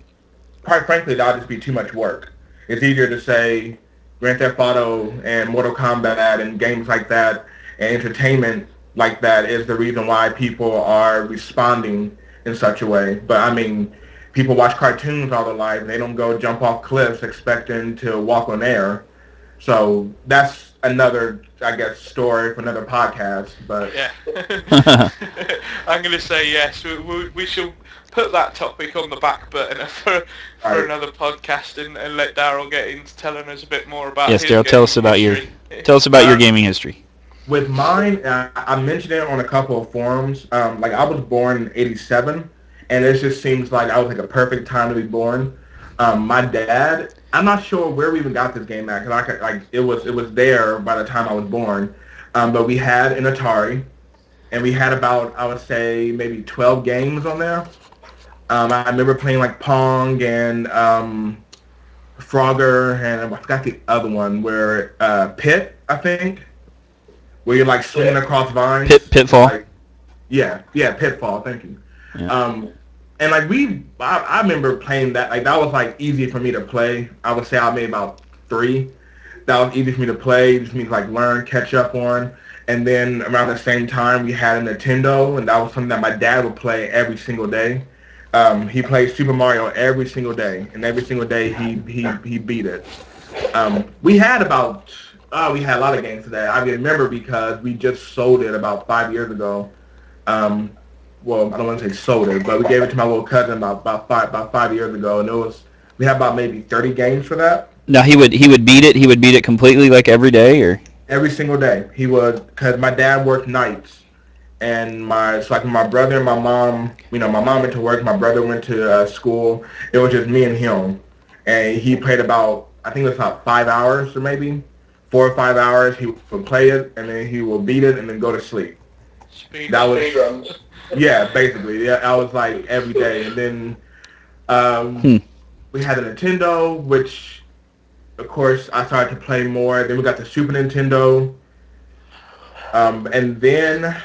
quite frankly, that'll just be too much work. It's easier to say Grand Theft Auto and Mortal Kombat and games like that and entertainment like that is the reason why people are responding in such a way. But I mean, people watch cartoons all their life, and they don't go jump off cliffs expecting to walk on air. So that's another, I guess, story for another podcast. But yeah, I'm going to say yes. We shall put that topic on the back burner for another podcast and let Daryl get into telling us a bit more about. Yes, Daryl, tell us about your gaming history. With mine, I mentioned it on a couple of forums. Like, I was born in '87, and it just seems like I was like a perfect time to be born. My dad, I'm not sure where we even got this game at, because it was there by the time I was born. But we had an Atari, and we had about, I would say, maybe 12 games on there. I remember playing like Pong and Frogger, and I forgot the other one where Pit, I think. Where you're like swinging across vines. Pitfall. Like, yeah, Pitfall. Thank you. Yeah. And like I remember playing that. Like, that was like easy for me to play. I would say I made about 3. That was easy for me to play. Just me to like learn, catch up on. And then around the same time, we had a Nintendo, and that was something that my dad would play every single day. He played Super Mario every single day, and every single day he beat it. We had about. We had a lot of games today. I remember because we just sold it about 5 years ago. Well, I don't want to say sold it, but we gave it to my little cousin about 5 years ago, and we had about maybe 30 games for that. Now he would beat it. He would beat it completely, like every day, or every single day. He would, because my dad worked nights, and my brother and my mom. You know, my mom went to work, my brother went to school. It was just me and him, and he played about, I think it was about 5 hours or maybe 4 or 5 hours. He would play it, and then he will beat it, and then go to sleep. Speed That was runs. yeah, basically. Yeah, I was like every day, and then um, Hmm. we had a Nintendo, which of course I started to play more. Then we got the Super Nintendo, and then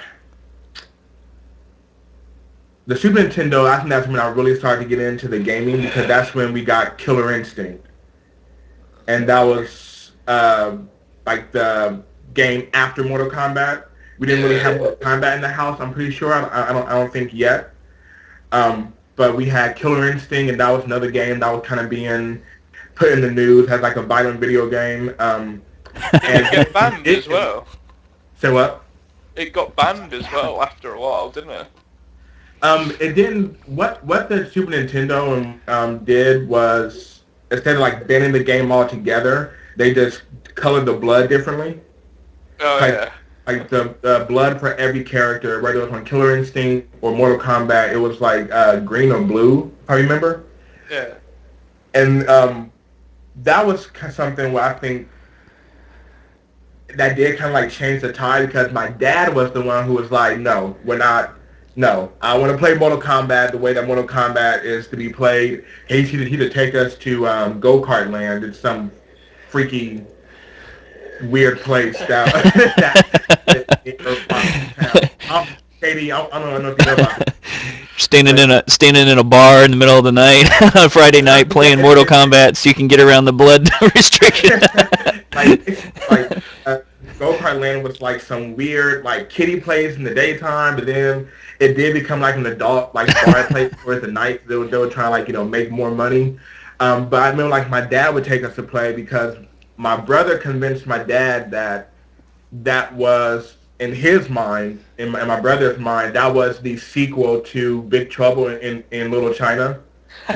the Super Nintendo. I think that's when I really started to get into the gaming because that's when we got Killer Instinct, and that was like the game after Mortal Kombat. We didn't really have Mortal Kombat in the house. I'm pretty sure. I don't think yet. But we had Killer Instinct, and that was another game that was kind of being put in the news as like a violent video game. Did it And get banned as well? say what? It got banned as well after a while, didn't it? It didn't. What the Super Nintendo did was instead of like banning the game altogether, they just colored the blood differently. Oh Like yeah. like the blood for every character, whether it was on Killer Instinct or Mortal Kombat, it was like green or blue. If I remember. Yeah. And that was something where I think that did kind of like change the tide because my dad was the one who was like, no, we're not. No, I want to play Mortal Kombat the way that Mortal Kombat is to be played. He'd take us to Go-Kart Land. It's some freaky, weird place that Katie, I don't know if you know about it. Standing in a bar in the middle of the night on a Friday night playing Mortal Kombat so you can get around the blood restriction. like Go-Kart Land was like some weird like kiddie place in the daytime, but then it did become like an adult like bar place towards the night. They were trying to like make more money. But I remember like my dad would take us to play because my brother convinced my dad that that was in his mind, in my brother's mind, that was the sequel to Big Trouble in Little China. You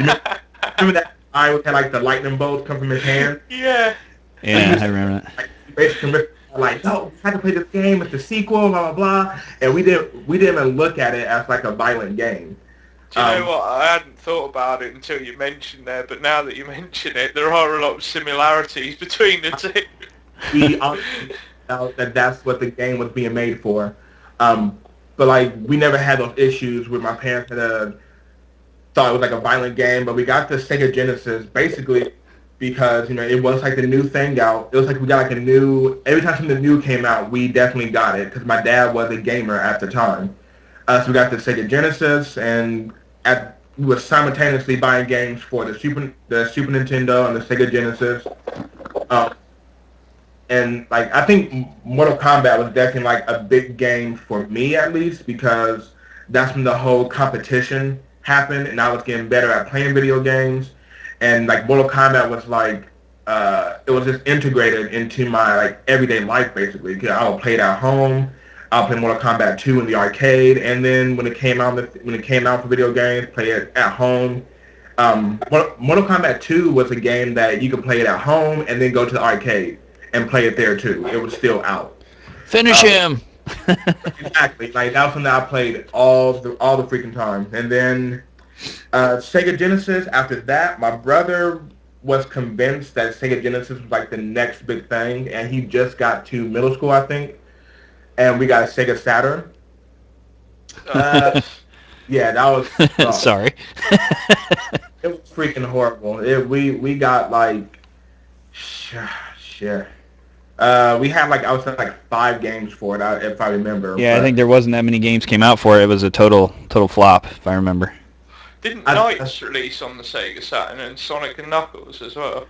remember that guy who had like the lightning bolts come from his hand? Yeah. Yeah, I remember that. Like, basically, like, no, we had to play this game. It's the sequel, blah blah blah. And we didn't even look at it as like a violent game. Do you know what? I hadn't thought about it until you mentioned there, but now that you mention it, there are a lot of similarities between the two. We honestly felt that that's what the game was being made for. But like we never had those issues where my parents had thought it was like a violent game. But we got the Sega Genesis basically because it was like the new thing out. It was like we got like a new every time something new came out, we definitely got it because my dad was a gamer at the time. So we got the Sega Genesis, and we were simultaneously buying games for the Super Nintendo and the Sega Genesis. And like I think Mortal Kombat was definitely like a big game for me at least because that's when the whole competition happened and I was getting better at playing video games and like Mortal Kombat was like it was just integrated into my like everyday life basically. 'Cause I would play it at home. I'll play Mortal Kombat 2 in the arcade, and then when it came out for video games, play it at home. Mortal Kombat 2 was a game that you could play it at home and then go to the arcade and play it there too. It was still out. Finish him. Exactly. Like that was something I played all the freaking time. And then Sega Genesis. After that, my brother was convinced that Sega Genesis was like the next big thing, and he just got to middle school, I think, and we got a Sega Saturn. Yeah, that was Sorry. it was freaking horrible. We got like shit. We had like I would say like 5 games for it, if I remember. Yeah, I think there wasn't that many games came out for it. It was a total flop, if I remember. Didn't Knights release on the Sega Saturn and Sonic and Knuckles as well?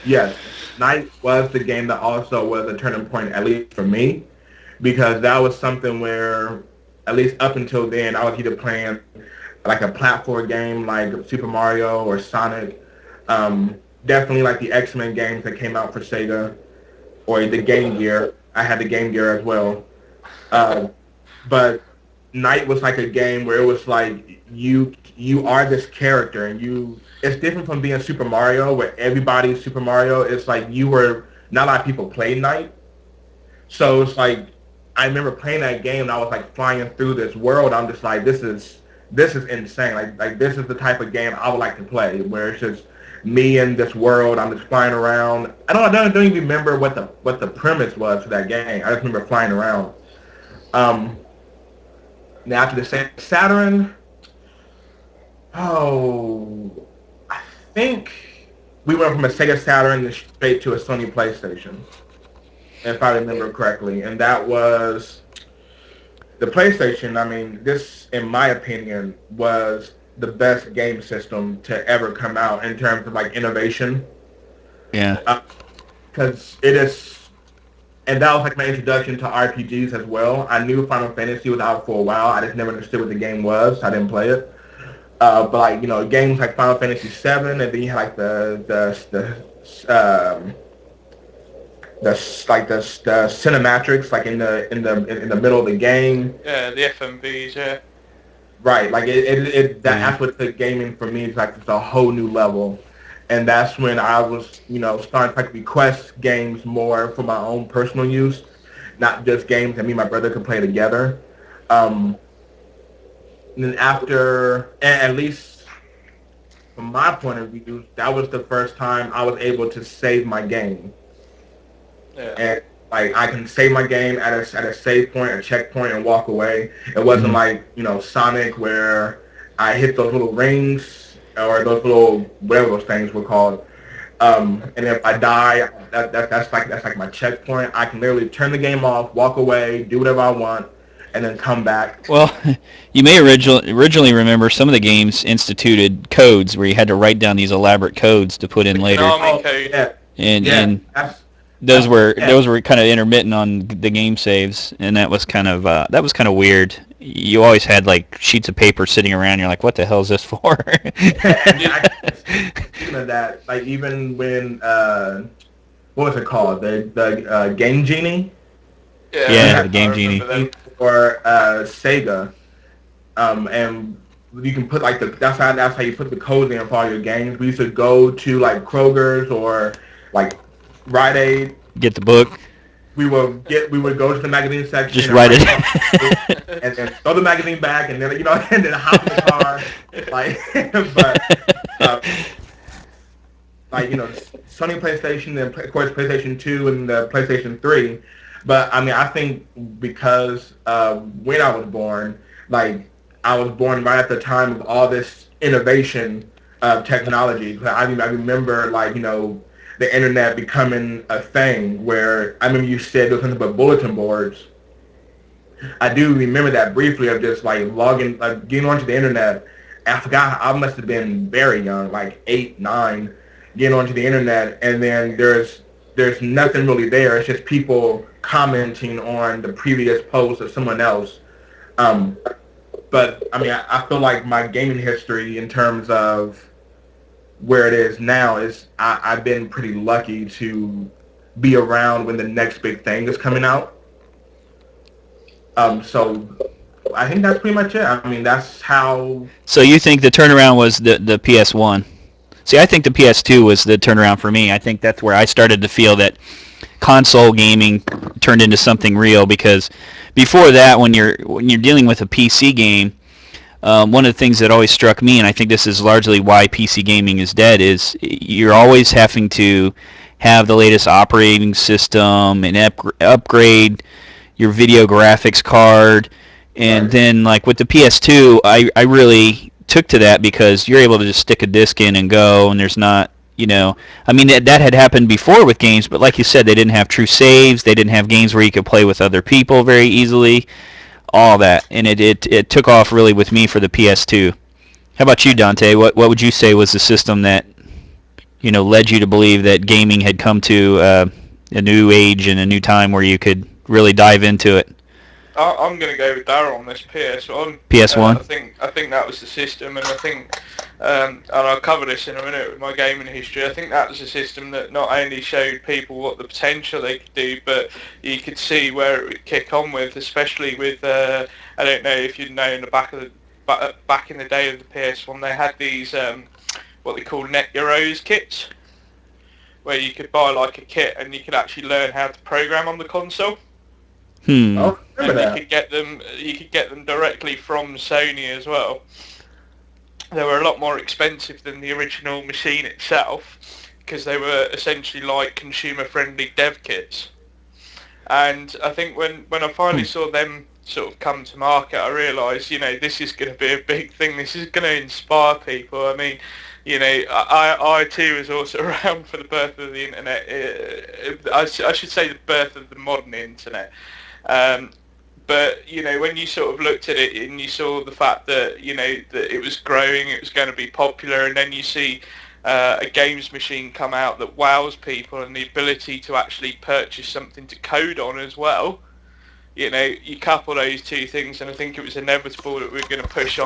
Yes, Knight was the game that also was a turning point, at least for me, because that was something where, at least up until then, I was either playing like a platform game like Super Mario or Sonic, definitely like the X-Men games that came out for Sega, or the Game Gear. I had the Game Gear as well. But Knight was like a game where it was like you are this character and it's different from being Super Mario where everybody's Super Mario. It's like not a lot of people play Knight. So it's like I remember playing that game and I was like flying through this world. I'm just like this is insane. Like this is the type of game I would like to play where it's just me in this world. I'm just flying around. I don't even remember what the premise was for that game. I just remember flying around. Um, Now after the Saturn, oh, I think we went from a Sega Saturn straight to a Sony PlayStation, if I remember correctly, and that was the PlayStation. I mean, this, in my opinion, was the best game system to ever come out in terms of like innovation. Yeah. Because it is, and that was like my introduction to RPGs as well. I knew Final Fantasy was out for a while. I just never understood what the game was. So I didn't play it. But like games like Final Fantasy VII, and then you had like the cinematics like in the middle of the game. Yeah, the FMVs, yeah. Right, like that's what the gaming for me is like. It's a whole new level, and that's when I was starting to like request games more for my own personal use, not just games that me and my brother could play together. And then after, and at least from my point of view, that was the first time I was able to save my game. Yeah. And like I can save my game at a save point, a checkpoint, and walk away. It wasn't like Sonic where I hit those little rings or those little whatever those things were called. And if I die, that's like my checkpoint. I can literally turn the game off, walk away, do whatever I want, and then come back. Well, you may originally remember some of the games instituted codes where you had to write down these elaborate codes to put in later. Konami code. Yeah. And those were kind of intermittent on the game saves, and that was kind of weird. You always had like sheets of paper sitting around. You're like, what the hell is this for? Speaking of that, like even when what was it called? The Game Genie. Yeah, the Game Genie. Or Sega, and you can put like that's how you put the codes in for all your games. We used to go to like Kroger's or like Rite Aid. Get the book. We would go to the magazine section. Just write it. And then throw the magazine back, and then and then hop in the car. Like, but like Sony PlayStation and of course PlayStation 2 and the PlayStation 3. But I mean, I think because when I was born, like I was born right at the time of all this innovation of technology. I remember like the internet becoming a thing. Where I remember you said there was something about bulletin boards. I do remember that briefly of just like getting onto the internet. I forgot I must have been very young, like 8, 9, getting onto the internet, and then there's nothing really there. It's just people commenting on the previous post of someone else. But I mean, I feel like my gaming history in terms of where it is now is I've been pretty lucky to be around when the next big thing is coming out. So I think that's pretty much it. I mean, that's how. So you think the turnaround was the PS1? See, I think the PS2 was the turnaround for me. I think that's where I started to feel that console gaming turned into something real, because before that, when you're dealing with a PC game, one of the things that always struck me, and I think this is largely why PC gaming is dead, is you're always having to have the latest operating system and upgrade your video graphics card. And then like with the PS2, I really took to that because you're able to just stick a disc in and go, and there's not, I mean, that had happened before with games, but like you said, they didn't have true saves, they didn't have games where you could play with other people very easily, all that, and it took off really with me for the PS2. How about you, Dante? What would you say was the system that, led you to believe that gaming had come to a new age and a new time where you could really dive into it? I'm going to go with Darryl on this PS1. PS1? I think that was the system, and I think, and I'll cover this in a minute with my gaming history, I think that was a system that not only showed people what the potential they could do, but you could see where it would kick on with, especially with, I don't know if you know, in the back in the day of the PS1, they had these, what they call Net Euros kits, where you could buy like a kit and you could actually learn how to program on the console. Oh, remember and that. you could get them directly from Sony as well. they were a lot more expensive than the original machine itself because they were essentially like consumer-friendly dev kits. And I think when I finally saw them sort of come to market, I realised, this is going to be a big thing. This is going to inspire people. I mean, I too was also around for the birth of the internet. I should say the birth of the modern internet. Um, but when you sort of looked at it and you saw the fact that that it was growing, it was going to be popular, and then you see a games machine come out that wows people and the ability to actually purchase something to code on as well. You couple those two things, and I think it was inevitable that we're going to push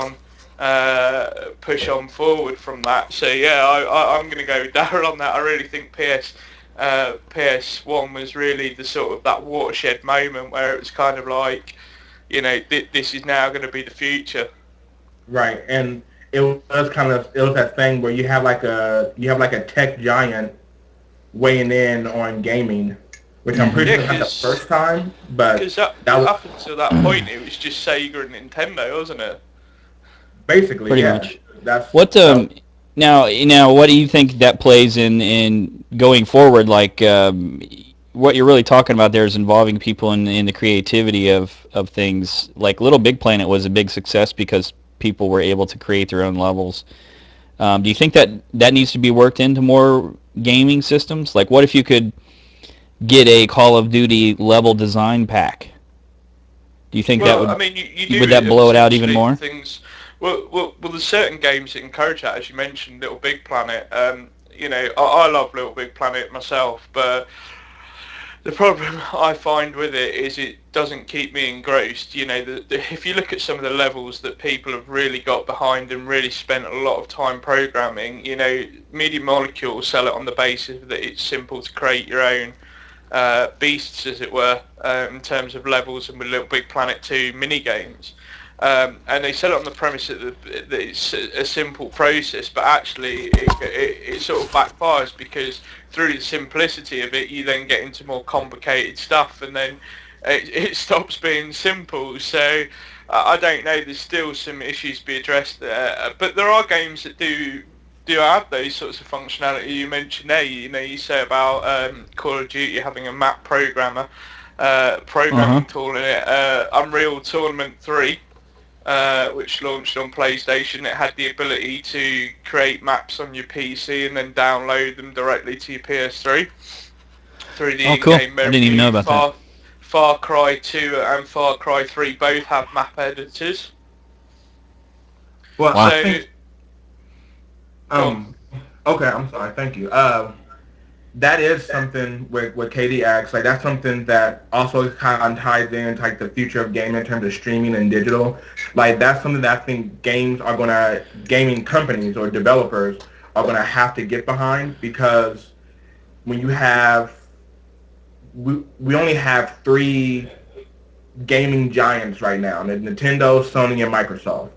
on forward from that. So yeah, I'm going to go with Daryl on that. I really think PS1 was really the sort of that watershed moment where it was kind of like, this is now going to be the future. Right, and it was that thing where you have like a tech giant weighing in on gaming, which I'm pretty Yeah, sure not the first time, but because that was up until that point it was just Sega and Nintendo, wasn't it? basically, Pretty yeah. much. That's What that was, now? What do you think that plays in going forward? Like, what you're really talking about there is involving people in the creativity of things. Like Little Big Planet was a big success because people were able to create their own levels. Do you think that needs to be worked into more gaming systems? Like, what if you could get a Call of Duty level design pack? Do you think that Well, I mean, you do would that it blow it out even potentially for more? things. Well, there's certain games that encourage that, as you mentioned, Little Big Planet. I love Little Big Planet myself, but the problem I find with it is it doesn't keep me engrossed. If you look at some of the levels that people have really got behind and really spent a lot of time programming, Media Molecule sell it on the basis that it's simple to create your own beasts, as it were, in terms of levels, and with Little Big Planet 2 mini games. And they sell it on the premise that it's a simple process, but actually it sort of backfires, because through the simplicity of it, you then get into more complicated stuff, and then it stops being simple. So I don't know. There's still some issues to be addressed there, but there are games that do have those sorts of functionality you mentioned there. You say about Call of Duty having a map programming tool in it. Unreal Tournament 3, which launched on PlayStation, it had the ability to create maps on your PC and then download them directly to your PS3 through the Oh, cool. in-game I didn't even know menu. about that. Far Cry 2 and Far Cry 3 both have map editors. well, Wow. I So, think go on. um okay, I'm sorry, thank you. That is something with Katie asks, like that's something that also kind of ties into like the future of gaming in terms of streaming and digital. Like that's something that I think gaming companies or developers are gonna have to get behind, because when you have we only have three gaming giants right now: Nintendo, Sony, and Microsoft.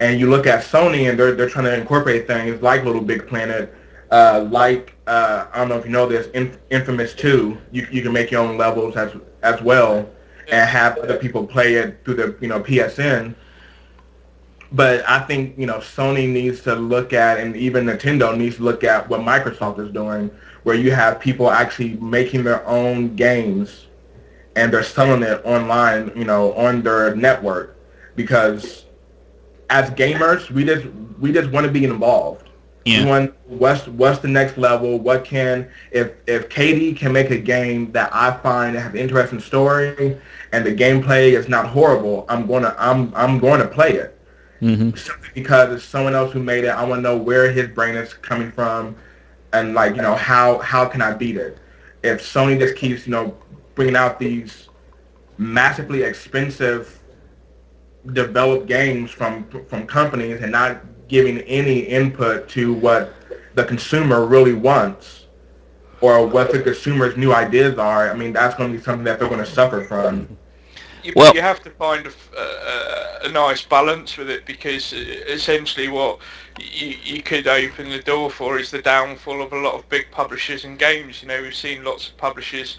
And you look at Sony, and they're trying to incorporate things like Little Big Planet, I don't know if you know this, Infamous 2. You can make your own levels as well, Yeah. and have other people play it through the PSN. But I think Sony needs to look at, and even Nintendo needs to look at what Microsoft is doing, where you have people actually making their own games and they're selling it online, on their network, because as gamers, we just want to be involved. We Yeah. want what's the next level? What can if Katie can make a game that I find that has an interesting story and the gameplay is not horrible, I'm going to play it. Hmm. Simply because it's someone else who made it. I want to know where his brain is coming from, and like how can I beat it? If Sony just keeps bringing out these massively expensive develop games from companies and not giving any input to what the consumer really wants or what the consumer's new ideas are, I mean, that's going to be something that they're going to suffer from. But Well, you have to find a nice balance with it, because essentially what you could open the door for is the downfall of a lot of big publishers and games. We've seen lots of publishers,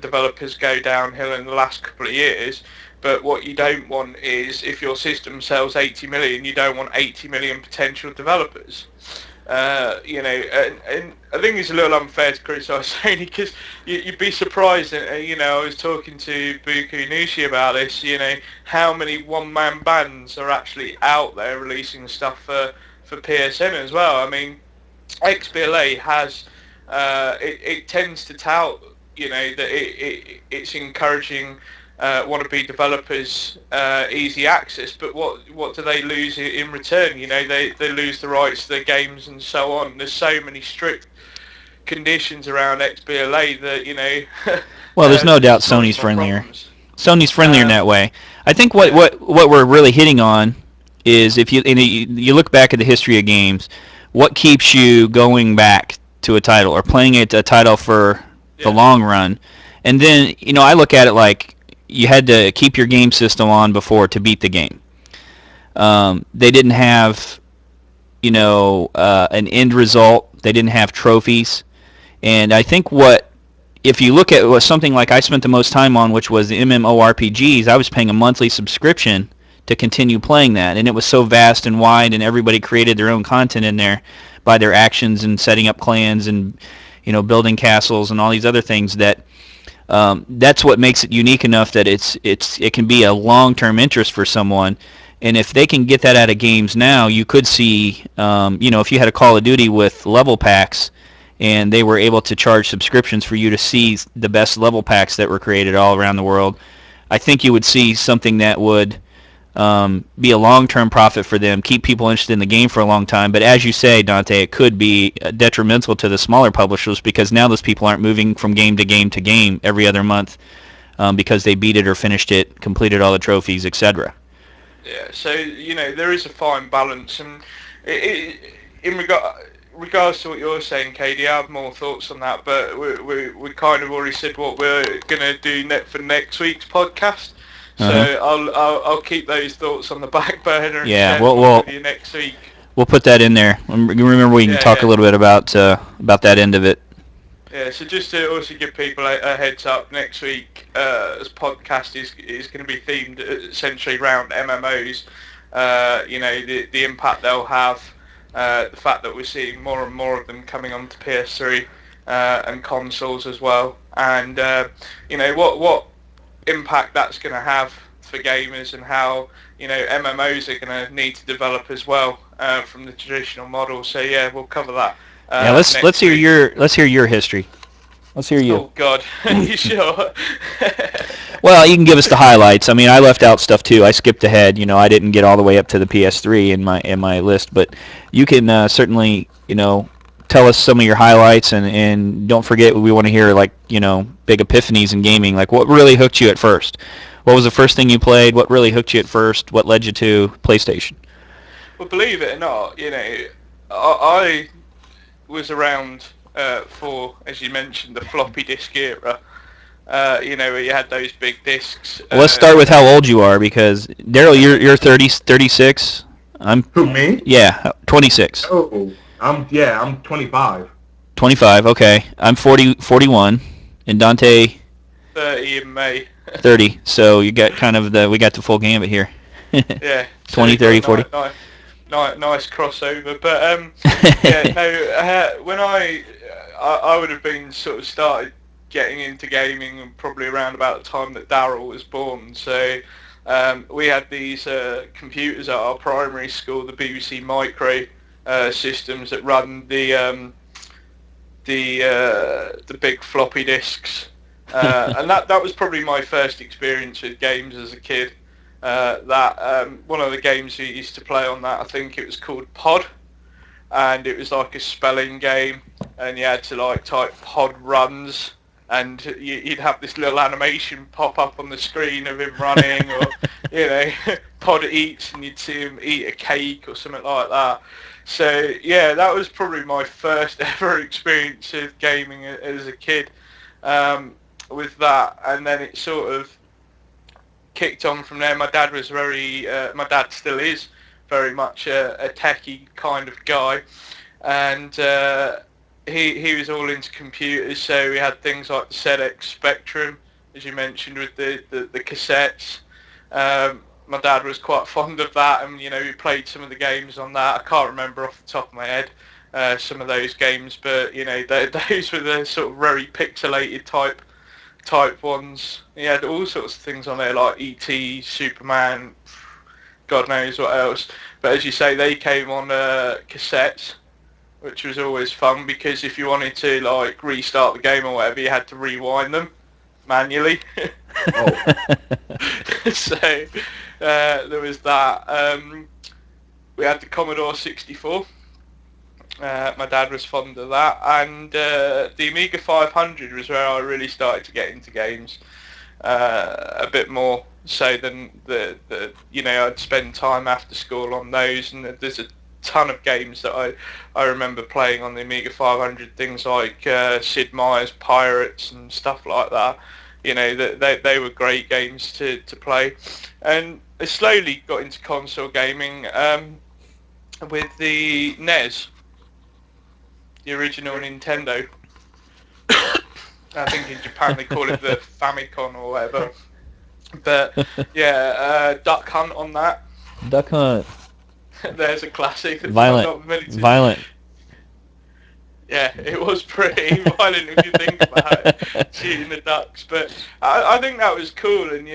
developers go downhill in the last couple of years, But what you don't want is, if your system sells 80 million, you don't want 80 million potential developers. And I think it's a little unfair to criticise Sony, because you'd be surprised. I was talking to Buku Nushi about this. How many one-man bands are actually out there releasing stuff for PSN as well. I mean, XBLA has it tends to tout, that it's encouraging wannabe developers easy access, but what do they lose in return? They lose the rights to their games and so on. There's so many strict conditions around XBLA that Well, there's no doubt it's causing Sony's more friendlier. problems. Sony's friendlier in that way. I think what we're really hitting on is, if you look back at the history of games, what keeps you going back to a title or playing a title for the long run. And then, I look at it like you had to keep your game system on before to beat the game. They didn't have, an end result. They didn't have trophies. And I think if you look at something like I spent the most time on, which was the MMORPGs, I was paying a monthly subscription to continue playing that. And it was so vast and wide, and everybody created their own content in there by their actions and setting up clans and, building castles and all these other things that that's what makes it unique enough that it can be a long-term interest for someone. And if they can get that out of games now, you could see, if you had a Call of Duty with level packs, and they were able to charge subscriptions for you to see the best level packs that were created all around the world, I think you would see something that would be a long-term profit for them, keep people interested in the game for a long time. But as you say, Dante, it could be detrimental to the smaller publishers, because now those people aren't moving from game to game to game every other month because they beat it or finished it, completed all the trophies, etc. Yeah, so there is a fine balance, and in regards to what you're saying, Katie, I have more thoughts on that, but we kind of already said what we're going to do for next week's podcast. So I'll keep those thoughts on the back burner and share them with you next week. We'll put that in there. Remember, we can talk a little bit about that end of it. Yeah, so just to also give people a heads up, next week this podcast is going to be themed essentially around MMOs. The impact they'll have, the fact that we're seeing more and more of them coming onto PS3 and consoles as well, and what impact that's going to have for gamers, and how MMOs are going to need to develop as well from the traditional model. So yeah, we'll cover that. Let's hear your history. Let's hear you. Oh God, you sure? Well, you can give us the highlights. I mean, I left out stuff too. I skipped ahead. I didn't get all the way up to the PS3 in my list, but you can certainly tell us some of your highlights, and don't forget, we want to hear big epiphanies in gaming. Like, what really hooked you at first? What was the first thing you played? What really hooked you at first? What led you to PlayStation? Well, believe it or not, I was around for, as you mentioned, the floppy disk era. Where you had those big discs. Well, let's start with how old you are, because Daryl, you're 36. Who, me? Yeah, 26. Oh, I'm 25. 25. Okay, I'm 41, and Dante 30 in May. 30. So you got we got the full gambit here. Yeah. 20, 30, 40. Nice crossover, but when I would have been sort of started getting into gaming and probably around about the time that Daryl was born. So we had these computers at our primary school, the BBC Micro systems that run the big floppy disks, and that was probably my first experience with games as a kid. One of the games we used to play on that, I think it was called Pod, and it was like a spelling game, and you had to type pod runs, and you'd have this little animation pop up on the screen of him running, or pod eats, and you'd see him eat a cake or something like that. So yeah, that was probably my first ever experience of gaming as a kid with that, and then it sort of kicked on from there. My dad was my dad still is very much a techie kind of guy, and he was all into computers. So we had things like the ZX Spectrum, as you mentioned, with the cassettes, My dad was quite fond of that, and we played some of the games on that. I can't remember off the top of my head some of those games, but those were the sort of very pixelated type ones. He had all sorts of things on there like E.T., Superman, God knows what else. But as you say, they came on cassettes, which was always fun because if you wanted to like restart the game or whatever, you had to rewind them manually. Oh. So there was that. We had the Commodore 64. My dad was fond of that, and the Amiga 500 was where I really started to get into games a bit more so than I'd spend time after school on those, and there's a ton of games that I remember playing on the Amiga 500, things like Sid Meier's Pirates and stuff like that. They were great games to play, and I slowly got into console gaming with the NES, the original Nintendo. I think in Japan they call it the Famicom or whatever. But yeah, Duck Hunt on that. Duck Hunt. There's a classic. Violent. Yeah, it was pretty violent if you think about it, shooting the ducks. But I think that was cool, and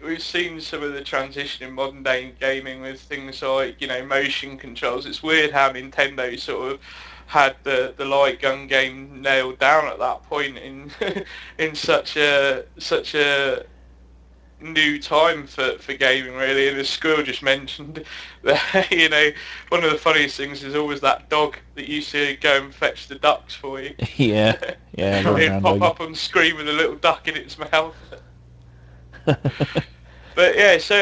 we've seen some of the transition in modern day gaming with things like motion controls. It's weird how Nintendo sort of had the light gun game nailed down at that point in in such a new time for gaming, really. And as Squirrel just mentioned, that one of the funniest things is always that dog that used to go and fetch the ducks for you. Yeah. It'd pop up and scream with a little duck in its mouth. But yeah, so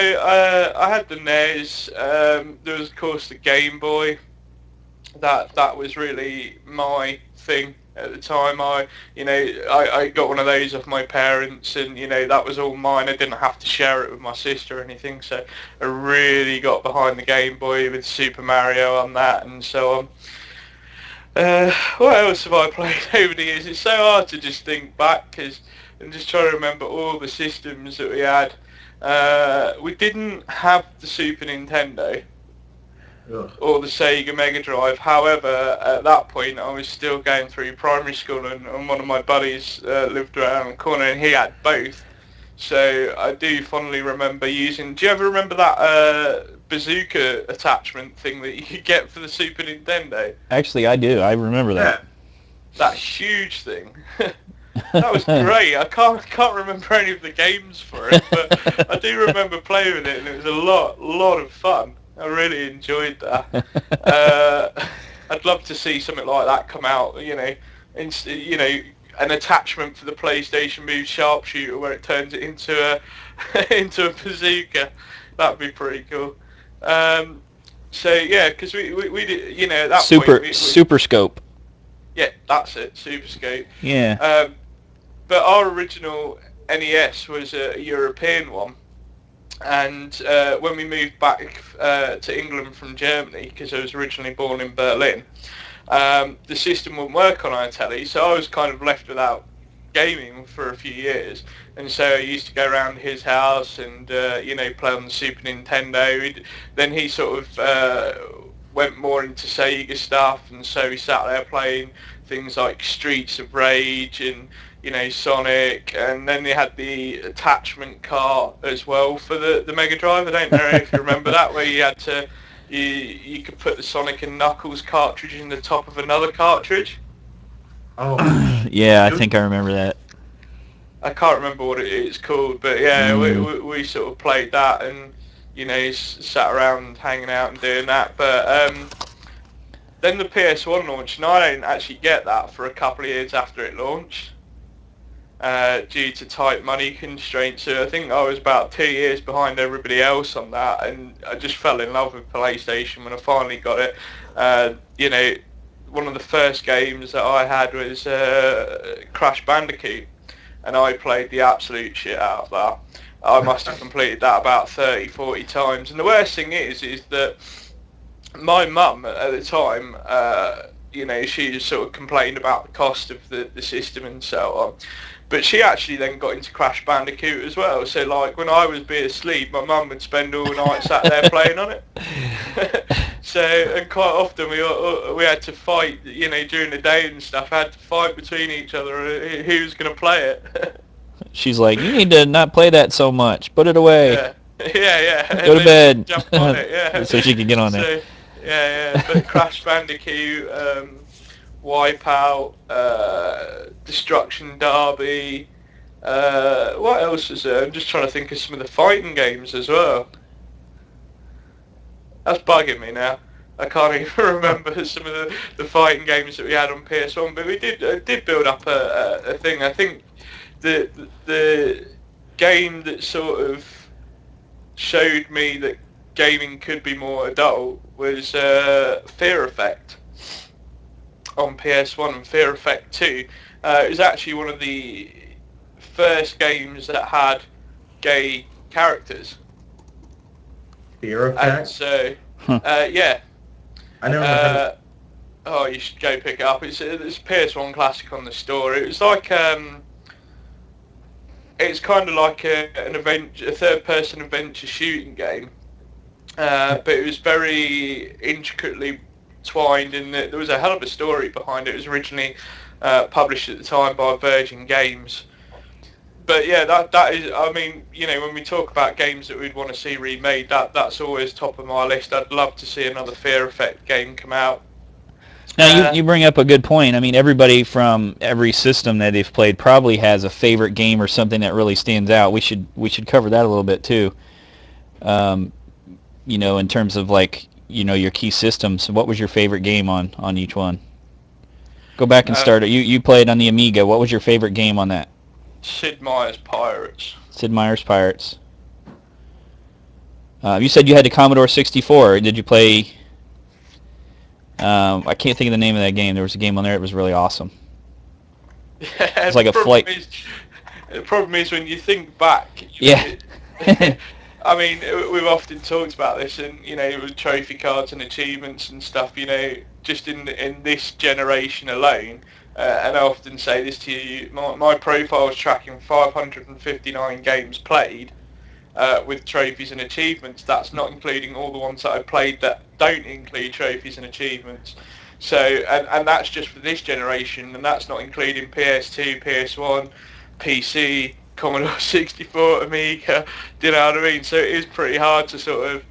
I had the NES. There was of course the Game Boy. That was really my thing at the time. I got one of those off my parents, and that was all mine. I didn't have to share it with my sister or anything, so I really got behind the Game Boy with Super Mario on that and so on. What else have I played over the years? It's so hard to just think back and just try to remember all the systems that we had. We didn't have the Super Nintendo. Ugh. Or the Sega Mega Drive. However, at that point, I was still going through primary school, and one of my buddies lived around the corner, and he had both. So I do fondly remember using. Do you ever remember that bazooka attachment thing that you could get for the Super Nintendo? Actually, I do. I remember that. That huge thing. That was great. I can't remember any of the games for it, but I do remember playing with it, and it was a lot of fun. I really enjoyed that. I'd love to see something like that come out. An attachment for the PlayStation Move sharpshooter where it turns it into a bazooka. That'd be pretty cool. So yeah, because we did, at that point. Super Scope. Yeah, that's it. Super Scope. Yeah. But our original NES was a European one. And when we moved back to England from Germany, because I was originally born in Berlin, the system wouldn't work on our telly, so I was kind of left without gaming for a few years. And so I used to go around his house and play on the Super Nintendo. Then he sort of went more into Sega stuff, and so we sat there playing things like Streets of Rage and Sonic, and then they had the attachment cart as well for the Mega Drive. I don't know if you remember that, where you had to you could put the Sonic and Knuckles cartridge in the top of another cartridge. Oh. Yeah, I think I remember that. I can't remember what it's called, but yeah, we sort of played that and sat around hanging out and doing that. But then the PS1 launched, and I didn't actually get that for a couple of years after it launched. Due to tight money constraints. So I think I was about 2 years behind everybody else on that, and I just fell in love with PlayStation when I finally got it. One of the first games that I had was Crash Bandicoot, and I played the absolute shit out of that. I must have completed that about 30, 40 times. And the worst thing is that my mum at the time she just sort of complained about the cost of the system and so on. But she actually then got into Crash Bandicoot as well. So like when I was being asleep, my mum would spend all night sat there playing on it. So and quite often we had to fight, during the day and stuff. Had to fight between each other who was going to play it. She's like, you need to not play that so much. Put it away. Yeah. Go to bed. Jump on it, yeah. So she could get on there. Yeah. But Crash Bandicoot, Wipeout, Destruction Derby. What else is there? I'm just trying to think of some of the fighting games as well. That's bugging me now. I can't even remember some of the fighting games that we had on PS1, but we did build up a thing. I think the game that sort of showed me that gaming could be more adult was Fear Effect on PS1 and Fear Effect 2. It was actually one of the first games that had gay characters. Fear Effect? And so, yeah. I never heard Oh, you should go pick it up. It's a PS1 classic on the store. It was like, it's kind of like a third-person adventure shooting game. But it was very intricately twined in that there was a hell of a story behind it. It was originally published at the time by Virgin Games. But yeah, that is, I mean, when we talk about games that we'd want to see remade, that's always top of my list. I'd love to see another Fear Effect game come out. Now, you bring up a good point. I mean, everybody from every system that they've played probably has a favorite game or something that really stands out. We should cover that a little bit too. In terms of like, your key systems. What was your favorite game on each one? Go back and start it. You played on the Amiga. What was your favorite game on that? Sid Meier's Pirates. Sid Meier's Pirates. You said you had the Commodore 64. Did you play... I can't think of the name of that game. There was a game on there that was really awesome. Yeah, it's like a flight. The problem is when you think back... Yeah. I mean, we've often talked about this, and with trophy cards and achievements and stuff. Just in this generation alone, and I often say this to you. My profile is tracking 559 games played with trophies and achievements. That's not including all the ones that I played that don't include trophies and achievements. So, and that's just for this generation, and that's not including PS2, PS1, PC. Commodore 64, Amiga, do you know what I mean? So it is pretty hard to sort of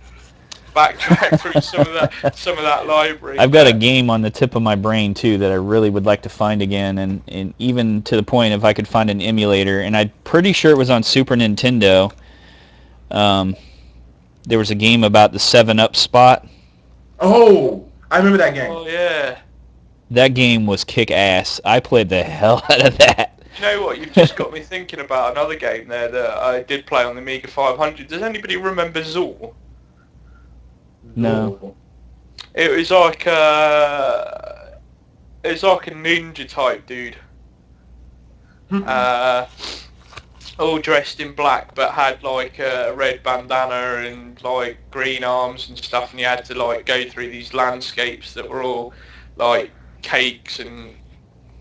backtrack through some of that library. I've got a game on the tip of my brain too that I really would like to find again, and even to the point if I could find an emulator, and I'm pretty sure it was on Super Nintendo. There was a game about the 7-Up spot. Oh, I remember that game. Oh yeah. That game was kick-ass. I played the hell out of that. You know what? You've just got me thinking about another game there that I did play on the Amiga 500. Does anybody remember Zool? No. It was like a ninja type dude. All dressed in black, but had like a red bandana and like green arms and stuff. And you had to like go through these landscapes that were all like cakes and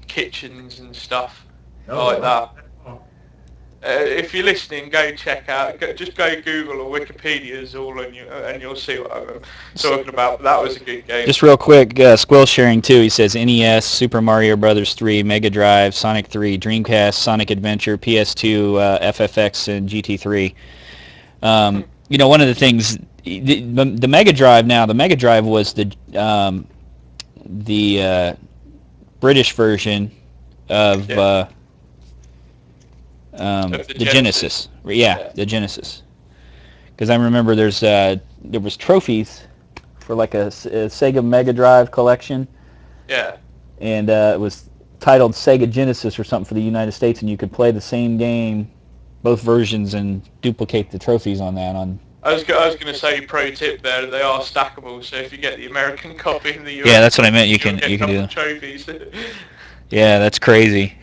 kitchens and stuff. Like that. If you're listening, go check out. Just go Google or Wikipedia Zool, and you'll see what I'm talking about. That was a good game. Just real quick, Squill sharing too. He says NES, Super Mario Brothers 3, Mega Drive, Sonic 3, Dreamcast, Sonic Adventure, PS2, FFX, and GT3. One of the things, the Mega Drive. Now, the Mega Drive was the British version of. Yeah. The Genesis. Yeah, the Genesis. Because I remember there was trophies for like a Sega Mega Drive collection. Yeah. And it was titled Sega Genesis or something for the United States, and you could play the same game, both versions, and duplicate the trophies on that. I was going to say, pro tip there, they are stackable. So if you get the American copy in the US, yeah, that's what I meant. You can do that. Trophies. Yeah, that's crazy.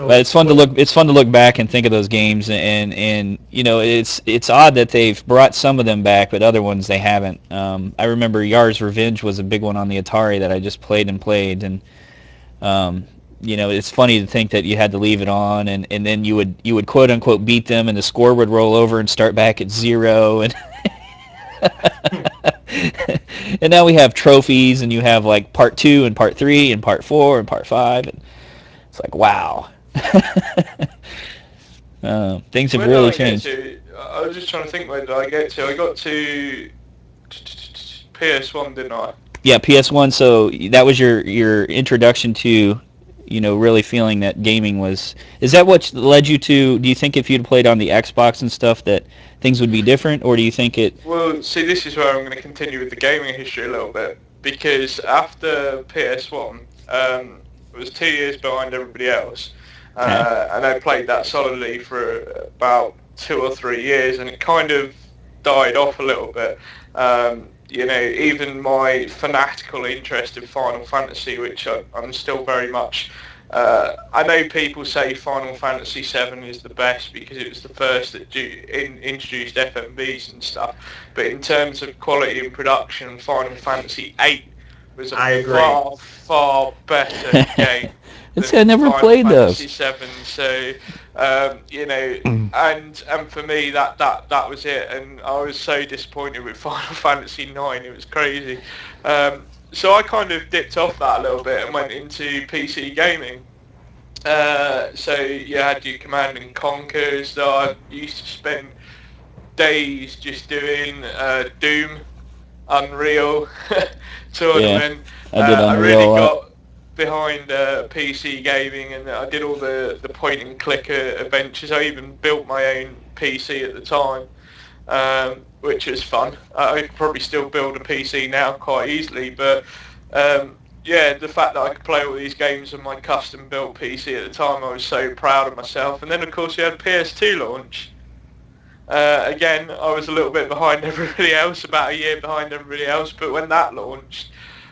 But it's fun to look. It's fun to look back and think of those games, and you know, it's odd that they've brought some of them back, but other ones they haven't. I remember Yar's Revenge was a big one on the Atari that I just played, and you know, it's funny to think that you had to leave it on, and then you would quote unquote beat them, and the score would roll over and start back at 0, and and now we have trophies, and you have like part 2 and part 3 and part 4 and part 5, and it's like, wow. Things have really changed. I was just trying to think, where did I get to? I got to PS1, didn't I? Yeah, PS1. So that was your introduction to, you know, really feeling that gaming was. Is that what led you to? Do you think if you'd played on the Xbox and stuff that things would be different, or do you think it? Well, see, this is where I'm going to continue with the gaming history a little bit, because after PS1, it was 2 years behind everybody else. And I played that solidly for about 2 or 3 years, and it kind of died off a little bit. You know, even my fanatical interest in Final Fantasy, which I'm still very much... I know people say Final Fantasy VII is the best because it was the first that introduced FMVs and stuff, but in terms of quality and production, Final Fantasy VIII was a far, far better game. I never played those. Fantasy VII, so you know, and for me that was it, and I was so disappointed with Final Fantasy IX. It was crazy. So I kind of dipped off that a little bit and went into PC gaming. So you had your Command and Conquers that I used to spend days just doing. Doom, Unreal tournament. Yeah, I did Unreal. I really got behind PC gaming, and I did all the point and click adventures. I even built my own PC at the time, which was fun. I could probably still build a PC now quite easily, but yeah, the fact that I could play all these games on my custom built PC at the time, I was so proud of myself. And then of course you had PS2 launch. Again, I was a little bit behind everybody else, about a year behind everybody else, but when that launched,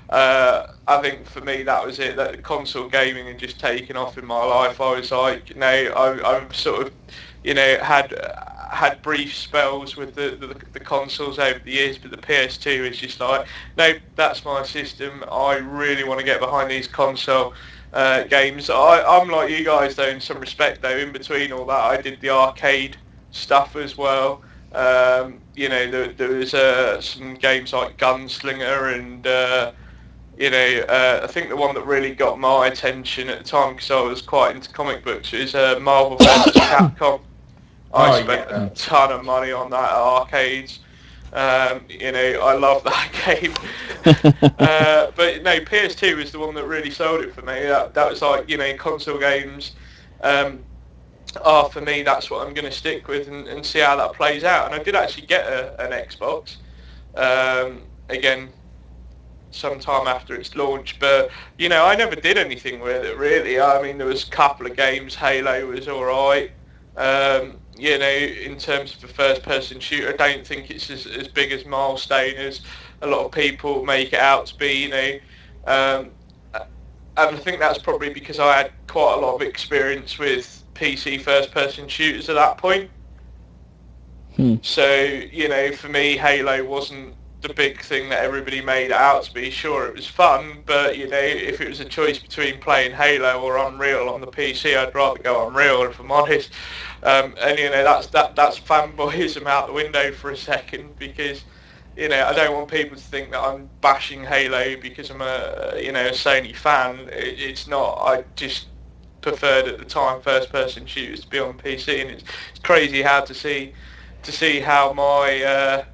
I think for me that was it, that the console gaming had just taken off in my life. I was like, you know, I've sort of, you know, had brief spells with the consoles over the years, but the PS2 is just like, no, that's my system. I really want to get behind these console games. I'm like you guys though, in some respect though. In between all that, I did the arcade stuff as well. You know, there was some games like Gunslinger and you know, I think the one that really got my attention at the time, because I was quite into comic books, is Marvel vs. Capcom. I spent a ton of money on that at arcades. You know, I love that game. But no, PS2 was the one that really sold it for me. That was like, you know, console games are for me, that's what I'm going to stick with and see how that plays out. And I did actually get an Xbox, again, sometime after its launch, but you know, I never did anything with it really. I mean, there was a couple of games. Halo was alright. You know, in terms of a first-person shooter, I don't think it's as big as milestone as a lot of people make it out to be. You know, and I think that's probably because I had quite a lot of experience with PC first-person shooters at that point. So, you know, for me, Halo wasn't the big thing that everybody made it out to be. Sure, it was fun, but you know, if it was a choice between playing Halo or Unreal on the PC, I'd rather go Unreal, if I'm honest. And you know, that's fanboyism out the window for a second, because you know, I don't want people to think that I'm bashing Halo because I'm a Sony fan. It's not. I just preferred at the time first-person shooters to be on PC, and it's crazy how to see how my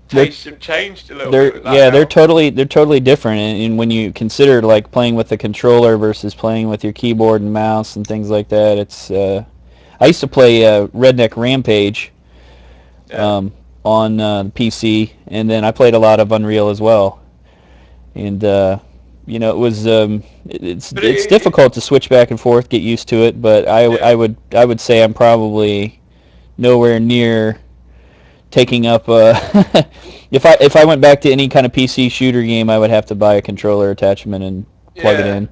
tastes have changed a little bit with that now. They're totally different, and when you consider like playing with the controller versus playing with your keyboard and mouse and things like that, it's I used to play Redneck Rampage on PC, and then I played a lot of Unreal as well, and you know, it was it's difficult to switch back and forth, get used to it, but I would say I'm probably nowhere near taking up if I went back to any kind of PC shooter game, I would have to buy a controller attachment and plug it Yeah. in.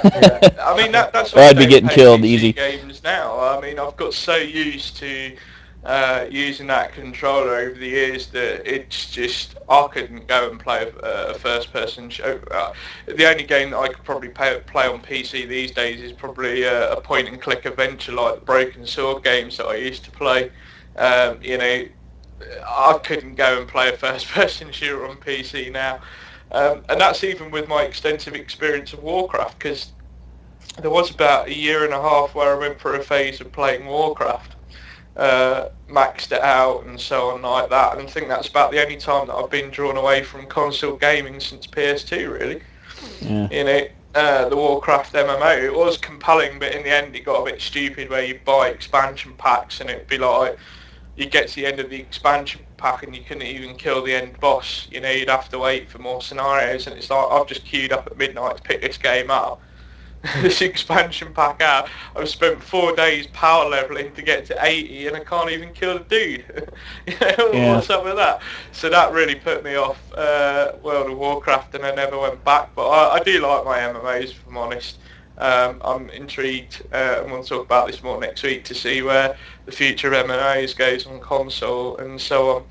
Yeah. I mean that's Or why I I'd be don't getting play killed PC easy. games now. I mean I've got so used to using that controller over the years that it's just I couldn't go and play a first-person show. The only game that I could probably play on PC these days is probably a point-and-click adventure like the Broken Sword games that I used to play. You know, I couldn't go and play a first-person shooter on PC now. And that's even with my extensive experience of Warcraft, because there was about a year and a half where I went through a phase of playing Warcraft, maxed it out and so on like that, and I think that's about the only time that I've been drawn away from console gaming since PS2, really. Yeah. You know, the Warcraft MMO, it was compelling, but in the end it got a bit stupid where you buy expansion packs and it'd be like, you get to the end of the expansion pack and you couldn't even kill the end boss. You know, you'd have to wait for more scenarios, and it's like, I've just queued up at midnight to pick this game up. This expansion pack out. I've spent 4 days power leveling to get to 80 and I can't even kill the dude. You know, Yeah. what's up with that? So that really put me off World of Warcraft, and I never went back. But I do like my MMOs, if I'm honest. I'm intrigued, and we'll talk about this more next week to see where the future of MMOs goes on console and so on.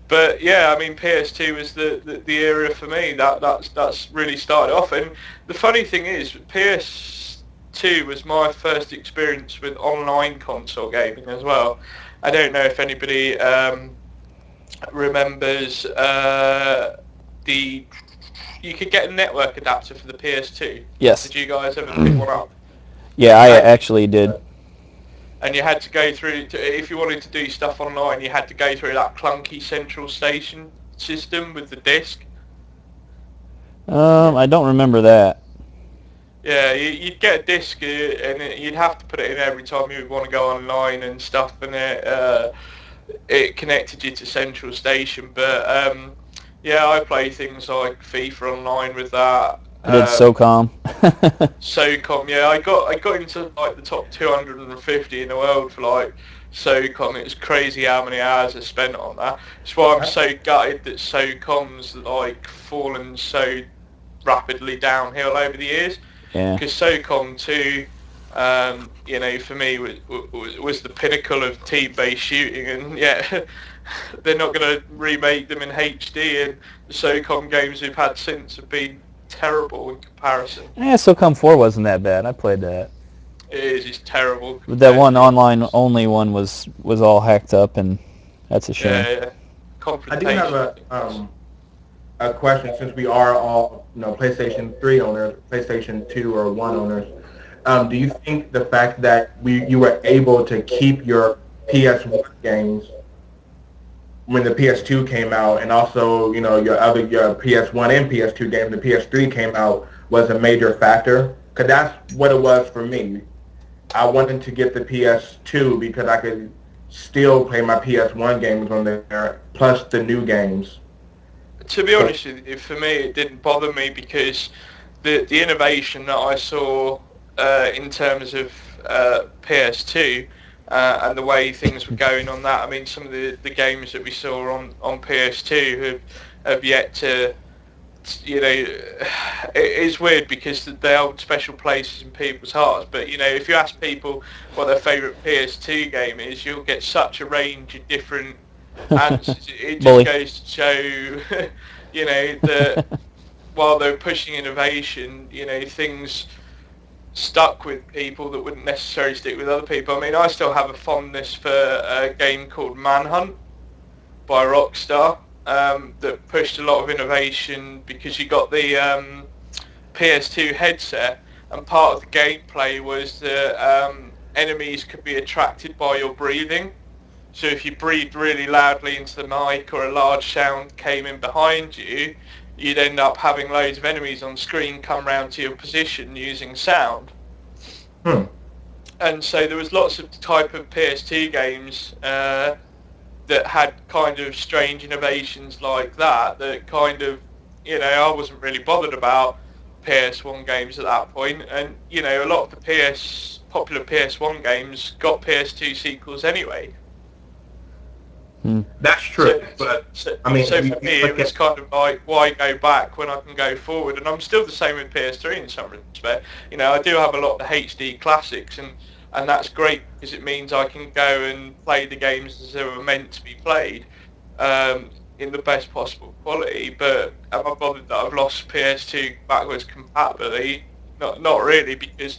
But yeah, I mean, PS2 was the era for me. That's really started off. And the funny thing is, PS2 was my first experience with online console gaming as well. I don't know if anybody remembers the. You could get a network adapter for the PS2. Yes. Did you guys ever pick one up? Yeah, I And actually did. and you had to go through if you wanted to do stuff online, you had to go through that clunky central station system with the disc. Yeah. I don't remember that. Yeah, you'd get a disc and you'd have to put it in every time you would want to go online and stuff, and it connected you to central station. But yeah, I play things like FIFA online with that. I did SOCOM. SOCOM, yeah, I got into like the top 250 in the world for like SOCOM. It was crazy how many hours I spent on that. That's why I'm so gutted that SOCOM's like fallen so rapidly downhill over the years. Yeah. Because SOCOM 2, you know, for me was the pinnacle of team-based shooting, and yeah, they're not going to remake them in HD, and the SOCOM games we've had since have been terrible in comparison. Yeah, SOCOM 4 wasn't that bad. I played that. It is just terrible But that compared to one the other online ones. only one was all hacked up, and that's a shame. Yeah. I do have Confrontation, I think it was. a question, since we are all, PlayStation 3 owners, PlayStation 2 or 1 owners. Do you think the fact that you were able to keep your PS1 games when the PS2 came out, and also, your PS1 and PS2 games, the PS3 came out, was a major factor? Because that's what it was for me. I wanted to get the PS2 because I could still play my PS1 games on there, plus the new games. To be So, honest with you, for me it didn't bother me because the innovation that I saw in terms of PS2 and the way things were going on that. I mean, some of the games that we saw on PS2 have yet to, you know, it is weird because they hold special places in people's hearts. But, you know, if you ask people what their favourite PS2 game is, you'll get such a range of different answers. It just Bully. goes to show, you know, that while they're pushing innovation, you know, things stuck with people that wouldn't necessarily stick with other people. I mean, I still have a fondness for a game called Manhunt by Rockstar that pushed a lot of innovation because you got the PS2 headset, and part of the gameplay was that enemies could be attracted by your breathing. So if you breathed really loudly into the mic or a large sound came in behind you, you'd end up having loads of enemies on screen come round to your position using sound. hmm. And so there was lots of type of PS2 games that had kind of strange innovations like that, that kind of, you know, I wasn't really bothered about PS1 games at that point. And, you know, a lot of the popular PS1 games got PS2 sequels anyway. That's true, but I mean, So if you for me, it look was at kind of like, why go back when I can go forward? And I'm still the same with PS3 in some respect. I do have a lot of the HD classics, and that's great because it means I can go and play the games as they were meant to be played, in the best possible quality. But am I bothered that I've lost PS2 backwards compatibility? Not really, because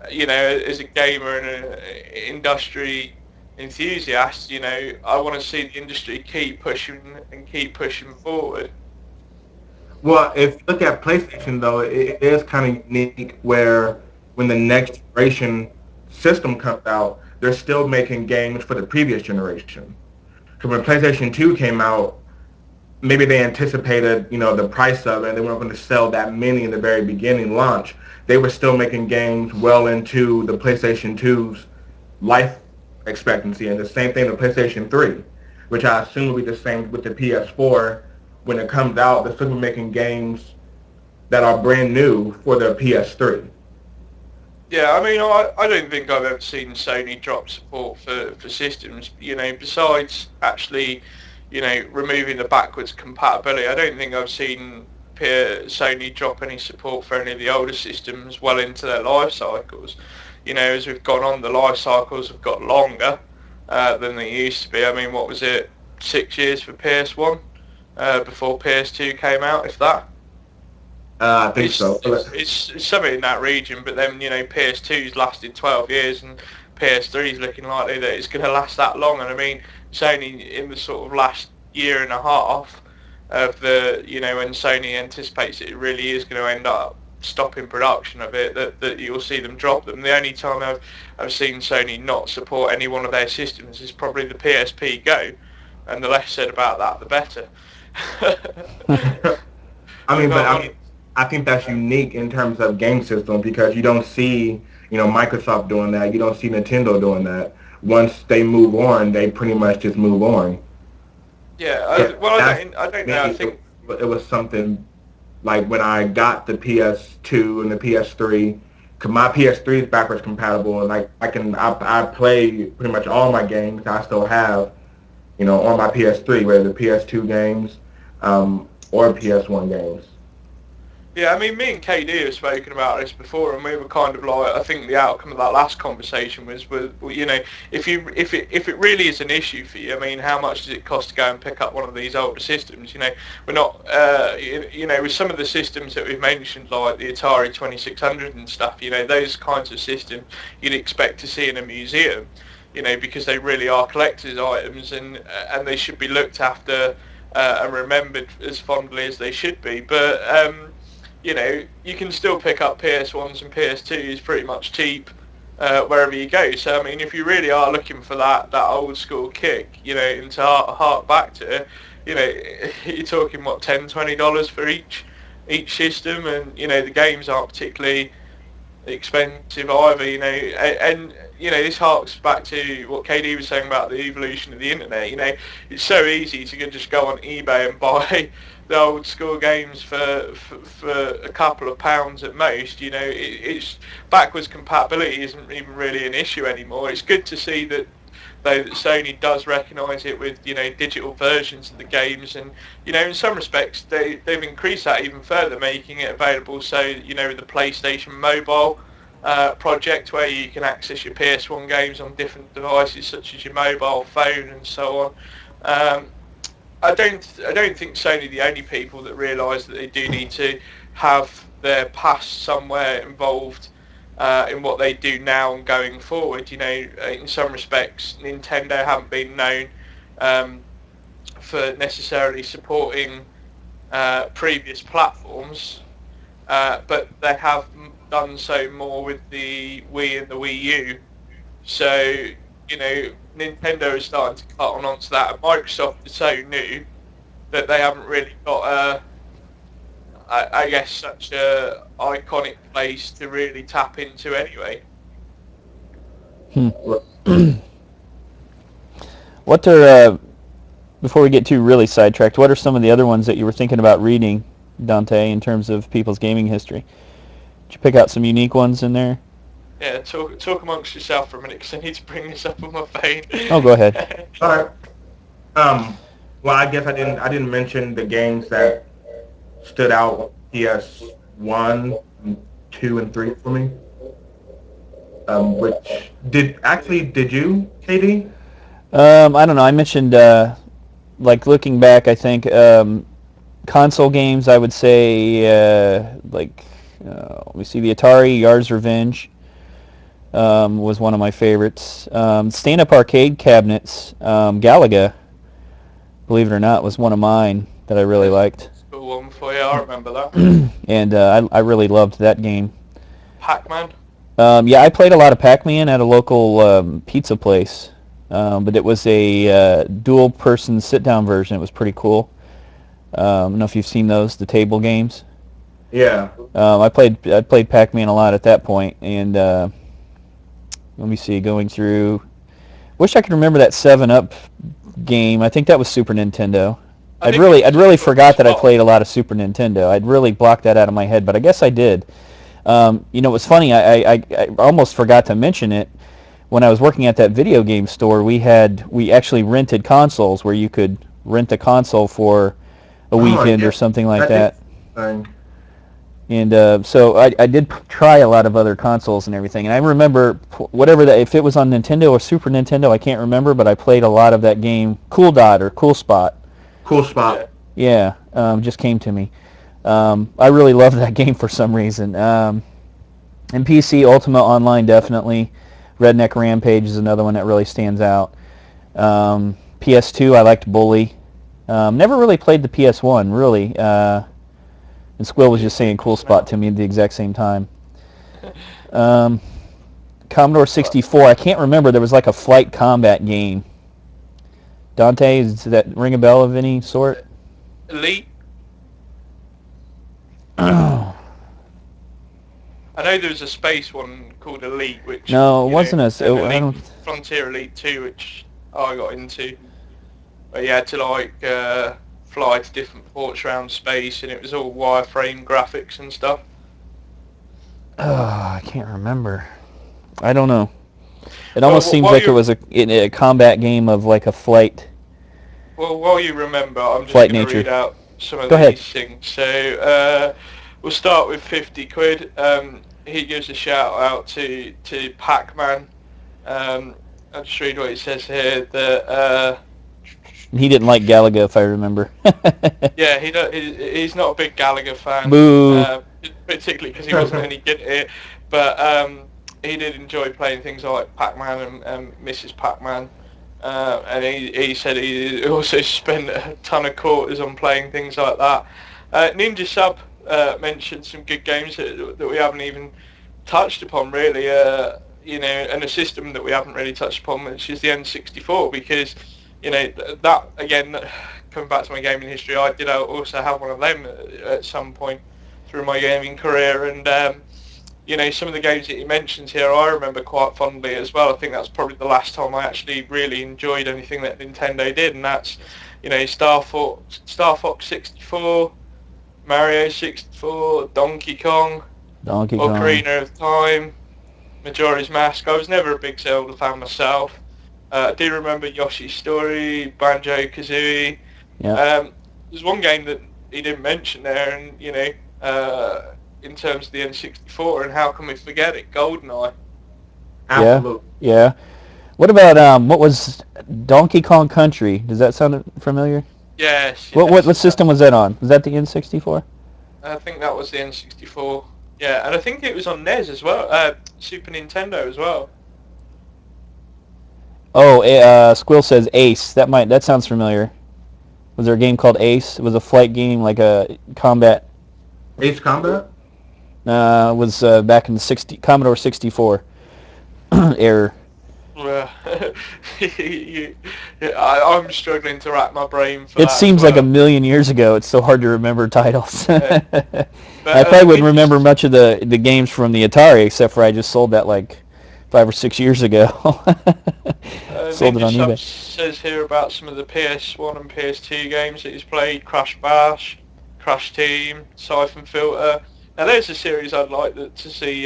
as a gamer and an industry enthusiast, I want to see the industry keep pushing and keep pushing forward. well, if you look at PlayStation though, it is kind of unique where when the next generation system comes out, they're still making games for the previous generation. Because when PlayStation 2 came out, maybe they anticipated, the price of it, and they weren't going to sell that many in the very beginning launch. They were still making games well into the PlayStation 2's life expectancy, and the same thing with PlayStation 3, which I assume will be the same with the PS4. When it comes out, they're still making games that are brand new for the PS3. Yeah, I mean, I don't think I've ever seen Sony drop support for systems, besides actually, removing the backwards compatibility. I don't think I've seen Sony drop any support for any of the older systems well into their life cycles. As we've gone on, the life cycles have got longer than they used to be. I mean, what was it, 6 years for PS1 before PS2 came out, if that? I think so. It's something in that region, but then PS2's lasted 12 years and PS3's looking likely that it's going to last that long. And I mean, it's only in the sort of last year and a half of the when Sony anticipates it really is going to end up stopping production of it that you'll see them drop them. The only time I've seen Sony not support any one of their systems is probably the PSP Go, and the less said about that, the better. I We've mean, but got I one. mean, I think that's unique in terms of game systems because you don't see, Microsoft doing that. You don't see Nintendo doing that. Once they move on, they pretty much just move on. Yeah, So well, that's I don't me. know. I think It was something like when I got the PS2 and the PS3. Cause my PS3 is backwards compatible, and like I play pretty much all my games I still have, on my PS3, whether the PS2 games, or PS1 games. Yeah, I mean, me and KD have spoken about this before, and we were kind of like, I think the outcome of that last conversation was, well, if it really is an issue for you, I mean, how much does it cost to go and pick up one of these older systems? We're not, with some of the systems that we've mentioned, like the Atari 2600 and stuff, those kinds of systems you'd expect to see in a museum, because they really are collector's items, and they should be looked after and remembered as fondly as they should be, but. You can still pick up PS1s and PS2s pretty much cheap wherever you go. So, I mean, if you really are looking for that old school kick, and to hark back to it, you're talking, what, $10, $20 for each system, and, the games aren't particularly expensive either, and this harks back to what KD was saying about the evolution of the internet. It's so easy to just go on eBay and buy the old school games for a couple of pounds at most. It's backwards compatibility isn't even really an issue anymore. It's good to see that though that Sony does recognise it with digital versions of the games, and in some respects they've increased that even further, making it available. So the PlayStation Mobile project, where you can access your PS1 games on different devices such as your mobile phone and so on. I don't think Sony are the only people that realise that they do need to have their past somewhere involved in what they do now and going forward. In some respects, Nintendo haven't been known for necessarily supporting previous platforms, but they have done so more with the Wii and the Wii U. So, Nintendo is starting to cut on onto that, and Microsoft is so new that they haven't really got I guess, such a iconic place to really tap into anyway. What are before we get too really sidetracked, what are some of the other ones that you were thinking about reading, Dante, in terms of people's gaming history? Did you pick out some unique ones in there? Yeah, talk amongst yourself for a minute, because I need to bring this up on my phone. Oh, go ahead. All right. Well, I guess I didn't mention the games that stood out on PS1, 2, and 3 for me. Which did you, KD? I don't know. I mentioned like looking back. I think console games. I would say like let me see, the Atari Yard's Revenge was one of my favorites. Stand-up arcade cabinets. Galaga, believe it or not, was one of mine that I really liked. That's a cool one for you. I remember that. And I really loved that game. Pac-Man. Yeah, I played a lot of Pac-Man at a local pizza place, but it was a dual-person sit-down version. It was pretty cool. I don't know if you've seen those, the table games. Yeah. I played Pac-Man a lot at that point, and let me see, going through. Wish I could remember that 7-Up game. I think that was Super Nintendo. I I'd think it really, was I'd really Xbox forgot that I One. played a lot of Super Nintendo. I'd really blocked that out of my head, but I guess I did. You know, it was funny. I almost forgot to mention it. When I was working at that video game store, we actually rented consoles where you could rent a console for a Oh weekend yeah, or something like that is that. thing. And so I did try a lot of other consoles and everything. And I remember whatever that, if it was on Nintendo or Super Nintendo, I can't remember, but I played a lot of that game, Cool Dot or Cool Spot. Cool Yeah. spot. Yeah, just came to me. I really love that game for some reason. And PC, Ultima Online definitely. Redneck Rampage is another one that really stands out. PS2, I liked Bully. Never really played the PS1, really. And Squill was just saying Cool Spot to me at the exact same time. Um, Commodore 64, I can't remember. There was like a flight combat game. Dante, does that ring a bell of any sort? Elite. No, I know there was a space one called Elite, which it wasn't a. and I Elite don't. Frontier Elite 2, which I got into. Where you had to like fly to different ports around space, and it was all wireframe graphics and stuff. I can't remember. I don't know. It Well, almost seems while like it you was a combat game of like a flight while you remember, I'm just flight going to nature. read out some of Go ahead. these things. So we'll start with 50 quid. He gives a shout out to Pac-Man. I'll just read what it says here. That He didn't like Galaga, if I remember. yeah, he's not a big Gallagher fan, Boo. particularly because he wasn't any good at it. But he did enjoy playing things like Pac-Man and Mrs. Pac-Man. And he said he also spent a ton of quarters on playing things like that. Ninja Sub mentioned some good games that we haven't even touched upon really. And a system that we haven't really touched upon, which is the N64, because that again, coming back to my gaming history, I did also have one of them at some point through my gaming career, and some of the games that he mentions here I remember quite fondly as well. I think that's probably the last time I actually really enjoyed anything that Nintendo did, and that's Star Fox 64, Mario 64, Donkey Kong, Donkey Kong. Ocarina of Time, Majora's Mask. I was never a big Zelda fan myself. I do remember Yoshi's Story, Banjo-Kazooie. Yeah. There's one game that he didn't mention there, and in terms of the N64, and how can we forget it? GoldenEye. Absolutely. Yeah. What about what was Donkey Kong Country? Does that sound familiar? Yes. What system was that on? Was that the N64? I think that was the N64. Yeah, and I think it was on NES as well, Super Nintendo as well. Oh, Squill says Ace. That sounds familiar. Was there a game called Ace? It was a flight game, like a combat. Ace Combat. It was back in the Commodore 64 era. I'm struggling to wrap my brain for It that seems as like a well. million years ago. It's so hard to remember titles. But, I probably wouldn't remember much of the games from the Atari, except for I just sold that like 5 or 6 years ago. Sold it on Ninja eBay. says here about some of the PS1 and PS2 games that he's played: Crash Bash, Crash Team, Siphon Filter. Now there's a series I'd like to see,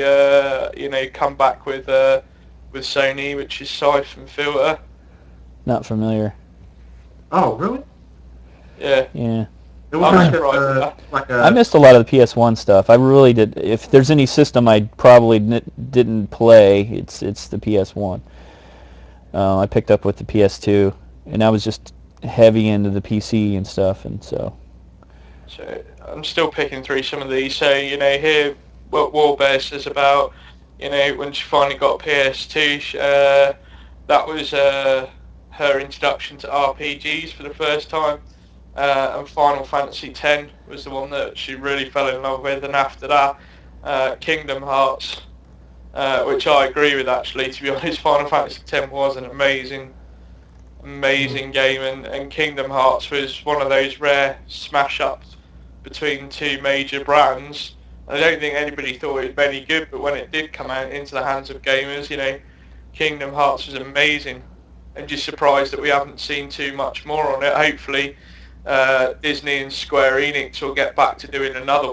come back with Sony, which is Siphon Filter. Not familiar. Oh, really? Yeah, Yeah. It I'm was surprised at that. like I a. missed a lot of the PS1 stuff. I really did. If there's any system I probably didn't play, it's the PS1. I picked up with the PS2, and I was just heavy into the PC and stuff, and so. So I'm still picking through some of these. So here what Warbear says about when she finally got a PS2, that was her introduction to RPGs for the first time. And Final Fantasy X was the one that she really fell in love with, and after that, Kingdom Hearts, which I agree with actually. To be honest, Final Fantasy X was an amazing game, and Kingdom Hearts was one of those rare smash-ups between two major brands. I don't think anybody thought it was any good, but when it did come out into the hands of gamers, Kingdom Hearts was amazing. I'm just surprised that we haven't seen too much more on it. Hopefully, Disney and Square Enix will get back to doing another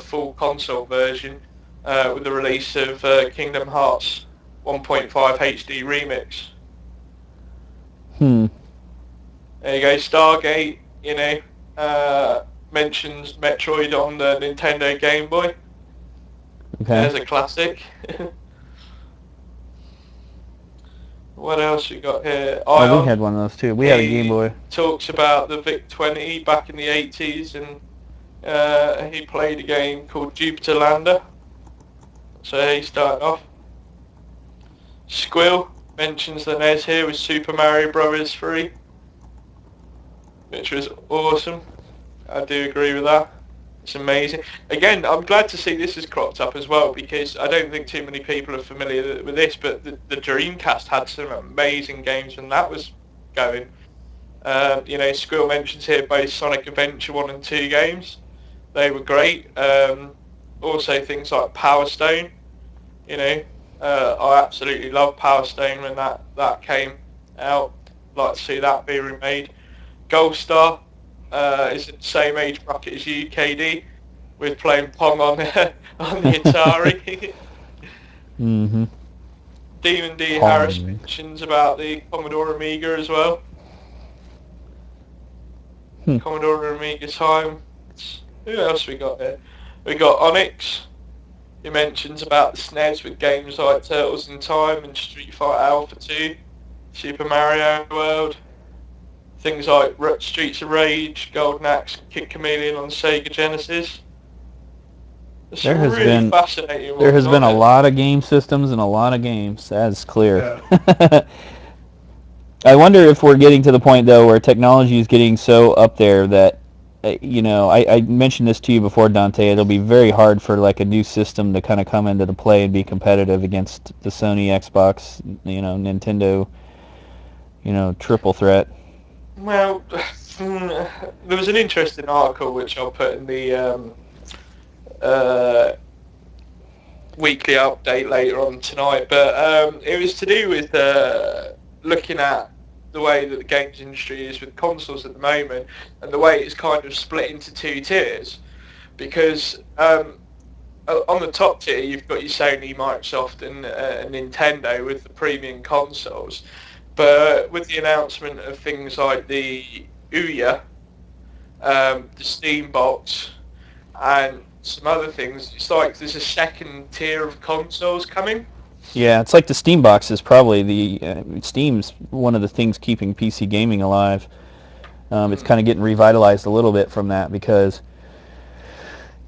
full console version, with the release of Kingdom Hearts 1.5 HD Remix. Hmm. There you go, Stargate, mentions Metroid on the Nintendo Game Boy. Okay. There's a classic. What else we got here? Oh, we Ion, had one of those too. We had a Game he Boy. talks about the VIC-20 back in the 80s, and he played a game called Jupiter Lander. So he started off. Squill mentions the NES here with Super Mario Bros. 3, which was awesome. I do agree with that. It's amazing. Again, I'm glad to see this has cropped up as well, because I don't think too many people are familiar with this, but the Dreamcast had some amazing games when that was going. Squill mentions here both Sonic Adventure 1 and 2 games. They were great. Also things like Power Stone. I absolutely love Power Stone when that came out. I'd like to see that be remade. Gold Star is in the same age bracket as you, KD, with playing Pong on on the Atari. Mm-hmm. Demon D. Pong. Harris mentions about the Commodore Amiga as well. Commodore Amiga time. Who else we got here? We got Onyx. He mentions about the SNES with games like Turtles in Time and Street Fighter Alpha 2, Super Mario World. Things like Streets of Rage, Golden Axe, Kid Chameleon on Sega Genesis. There's some really fascinating ones. There has been a there. lot of game systems and a lot of games. That's clear. Yeah. I wonder if we're getting to the point though where technology is getting so up there that I mentioned this to you before, Dante. It'll be very hard for like a new system to kind of come into the play and be competitive against the Sony, Xbox, Nintendo, triple threat. Well, there was an interesting article which I'll put in the weekly update later on tonight, but it was to do with looking at the way that the games industry is with consoles at the moment, and the way it's kind of split into two tiers, because on the top tier you've got your Sony, Microsoft and Nintendo with the premium consoles, but with the announcement of things like the Ouya, the Steam box, and some other things, it's like there's a second tier of consoles coming. Yeah, it's like the Steam box is probably Steam's one of the things keeping PC gaming alive. It's kind of getting revitalized a little bit from that because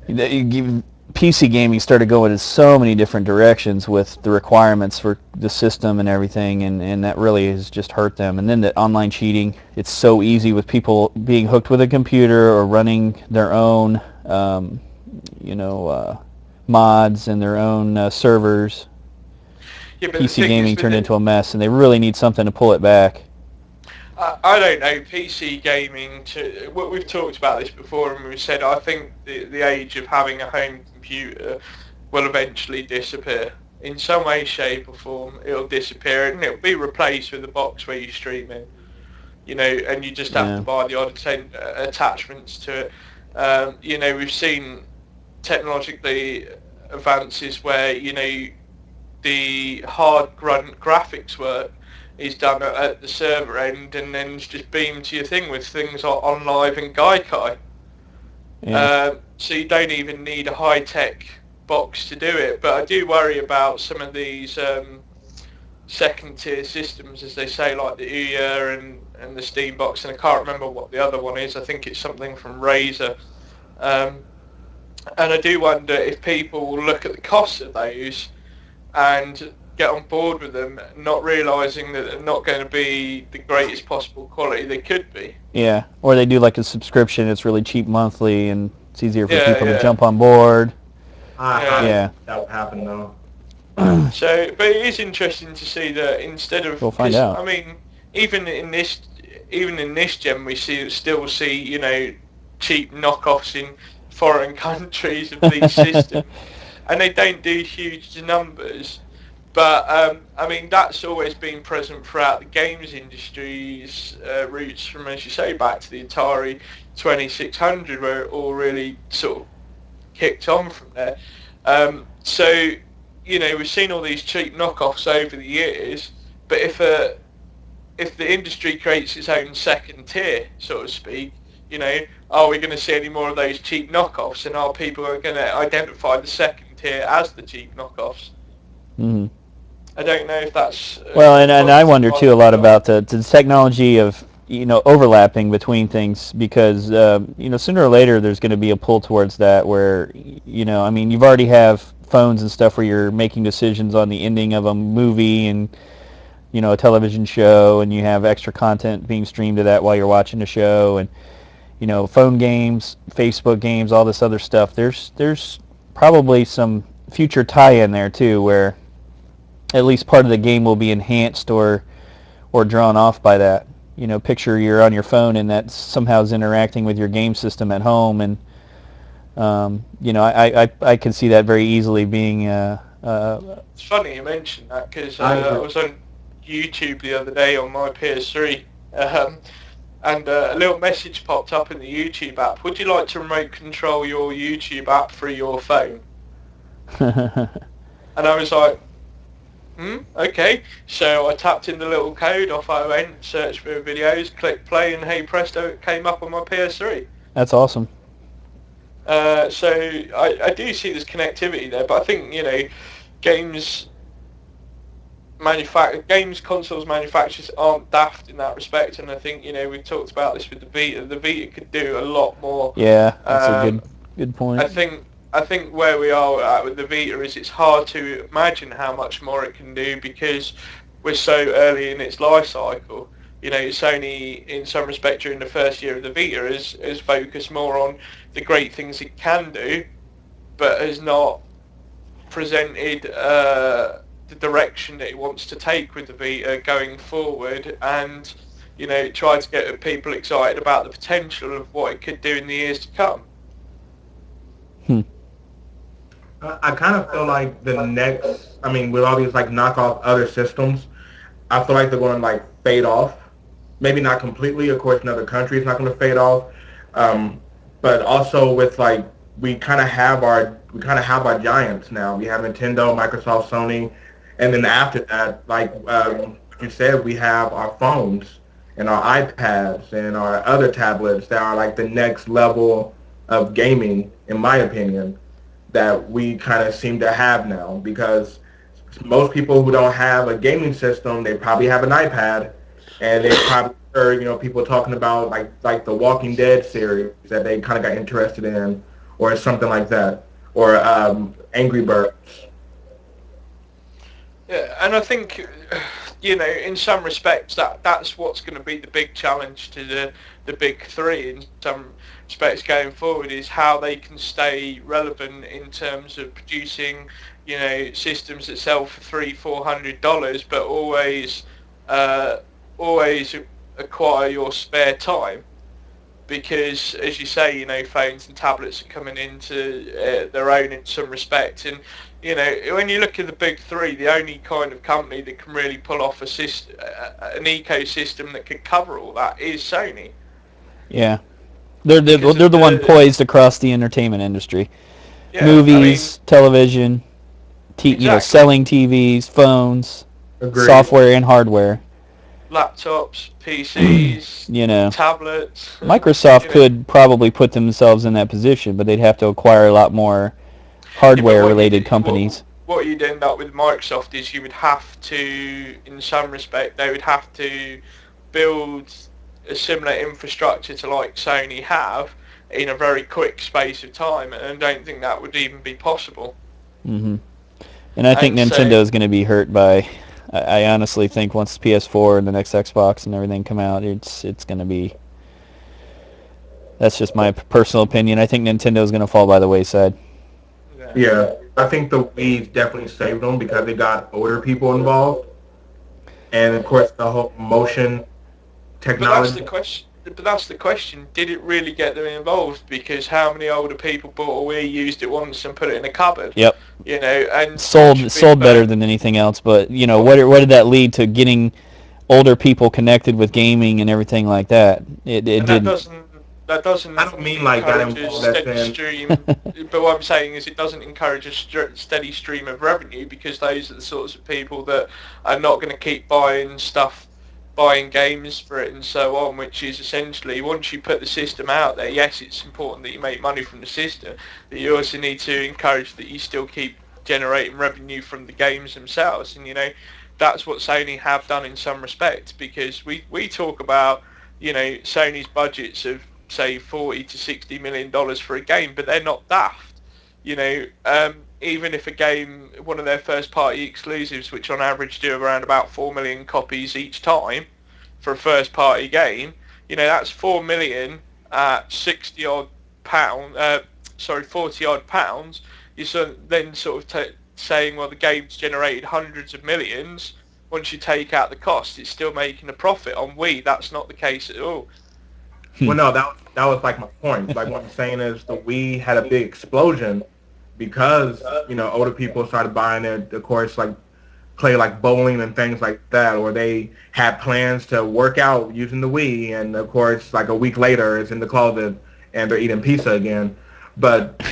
PC gaming started going in so many different directions with the requirements for the system and everything, and that really has just hurt them. And then the online cheating, it's so easy with people being hooked with a computer or running their own, mods and their own servers. Yeah, but PC gaming turned into a mess, and they really need something to pull it back. I don't know, PC gaming, we've talked about this before, and we've said I think the age of having a home computer will eventually disappear. In some way, shape or form, it'll disappear, and it'll be replaced with a box where you stream in, and you just have to buy the odd attachments to it. We've seen technologically advances where, the hard grunt graphics work, is done at the server end, and then it's just beamed to your thing with things like OnLive and Gaikai. Yeah. So you don't even need a high-tech box to do it. But I do worry about some of these second-tier systems, as they say, like the Ouya and the Steam box, and I can't remember what the other one is. I think it's something from Razer. And I do wonder if people will look at the costs of those and get on board with them, not realising that they're not going to be the greatest possible quality they could be. Yeah, or they do like a subscription. It's really cheap monthly, and it's easier for Yeah, people to yeah. jump on board. Yeah. That would happen though. So, but it is interesting to see that instead of, We'll find out. I mean, even in this gen, we still see cheap knockoffs in foreign countries of these systems, and they don't do huge numbers. But I mean, that's always been present throughout the games industry's roots, from, as you say, back to the Atari 2600, where it all really sort of kicked on from there. So, we've seen all these cheap knockoffs over the years, but if the industry creates its own second tier, so to speak, are we going to see any more of those cheap knockoffs, and are people going to identify the second tier as the cheap knockoffs? Mm-hmm. I don't know if that's... well, and I wonder, too, a lot about the technology of, overlapping between things, because, sooner or later there's going to be a pull towards that where, I mean, you've already have phones and stuff where you're making decisions on the ending of a movie and, a television show, and you have extra content being streamed to that while you're watching the show, and, phone games, Facebook games, all this other stuff. There's probably some future tie-in there, too, where at least part of the game will be enhanced or drawn off by that. Picture you're on your phone and that somehow is interacting with your game system at home, and I can see that very easily being. It's funny you mentioned that, because I was on YouTube the other day on my PS3, and a little message popped up in the YouTube app. Would you like to remote control your YouTube app through your phone? And I was like, okay. So I tapped in the little code, off I went, searched for videos, clicked play, and hey presto, it came up on my PS3. That's awesome. So I do see this connectivity there, but I think, games consoles manufacturers aren't daft in that respect, and I think, we've talked about this with the Vita. The Vita could do a lot more. Yeah, that's a good point. I think where we are at with the Vita is it's hard to imagine how much more it can do, because we're so early in its life cycle. Sony, in some respect, during the first year of the Vita, has focused more on the great things it can do, but has not presented the direction that it wants to take with the Vita going forward, and try to get people excited about the potential of what it could do in the years to come. I kind of feel like the next, I mean, with all these like knockoff other systems, I feel like they're going to like fade off. Maybe not completely, of course, in other countries, not going to fade off. But also with like, we kind of have our giants now. We have Nintendo, Microsoft, Sony, and then after that, like you said, we have our phones and our iPads and our other tablets that are like the next level of gaming, in my opinion, that we kind of seem to have now, because most people who don't have a gaming system, they probably have an iPad, and they probably heard, people talking about like the Walking Dead series that they kind of got interested in, or something like that, or Angry Birds. Yeah, and I think, in some respects, that's what's going to be the big challenge to the big three in some respects going forward, is how they can stay relevant in terms of producing, systems that sell for $300-400, but always acquire your spare time. Because, as you say, phones and tablets are coming into their own in some respect, and when you look at the big three, the only kind of company that can really pull off an ecosystem that can cover all that is Sony. Yeah, they're the one poised across the entertainment industry. Yeah, movies, television, selling TVs, phones, software and hardware. laptops, PCs, You know, tablets. Microsoft You know, could probably put themselves in that position, but they'd have to acquire a lot more yeah, but hardware-related companies. what you'd end up with Microsoft is you would have to, in some respect, they would have to build a similar infrastructure to like Sony have in a very quick space of time, and I don't think that would even be possible. Hmm And I think And so, Nintendo is going to be hurt by. I honestly think once the PS4 and the next Xbox and everything come out, it's going to be. That's just my personal opinion. I think Nintendo is going to fall by the wayside. yeah. Yeah, I think the Wii's definitely saved them because they got older people involved, and of course the whole motion But that's technology. the question. But that's the question. Did it really get them involved? Because how many older people bought a Wii, used it once, and put it in a cupboard? Yep. You know, and once Sold you've been sold better burnt, than anything else, but well, what did that lead to? Getting older people connected with gaming and everything like that. It and that didn't. doesn't I don't mean like got encourage a involved as steady in. stream. But what I'm saying is, it doesn't encourage a steady stream of revenue, because those are the sorts of people that are not going to keep buying stuff, buying games for it, and so on. Which is essentially, once you put the system out there, yes, it's important that you make money from the system, but you also need to encourage that you still keep generating revenue from the games themselves. And that's what Sony have done in some respects, because we talk about, Sony's budgets of say 40 to 60 million dollars for a game, but they're not daft. Even if a game, one of their first party exclusives, which on average do around about 4 million copies each time for a first party game, that's 4 million at 60 odd pound, 40 odd pounds. You're then sort of saying, well, the game's generated hundreds of millions. Once you take out the cost, it's still making a profit. On Wii, that's not the case at all. Well, no, that was like my point. Like what I'm saying is the Wii had a big explosion because older people started buying it. Of course, like play like bowling and things like that, or they had plans to work out using the Wii, and of course, like a week later, it's in the closet and they're eating pizza again. But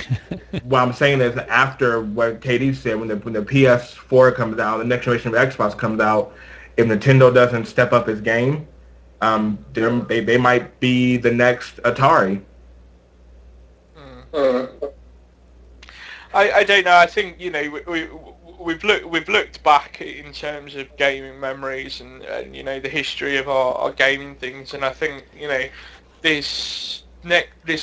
what I'm saying is, after what KD said, when the PS4 comes out, the next generation of Xbox comes out, if Nintendo doesn't step up its game, they might be the next Atari. Mm. I don't know. I think we've looked back in terms of gaming memories, and the history of our gaming things, and I think this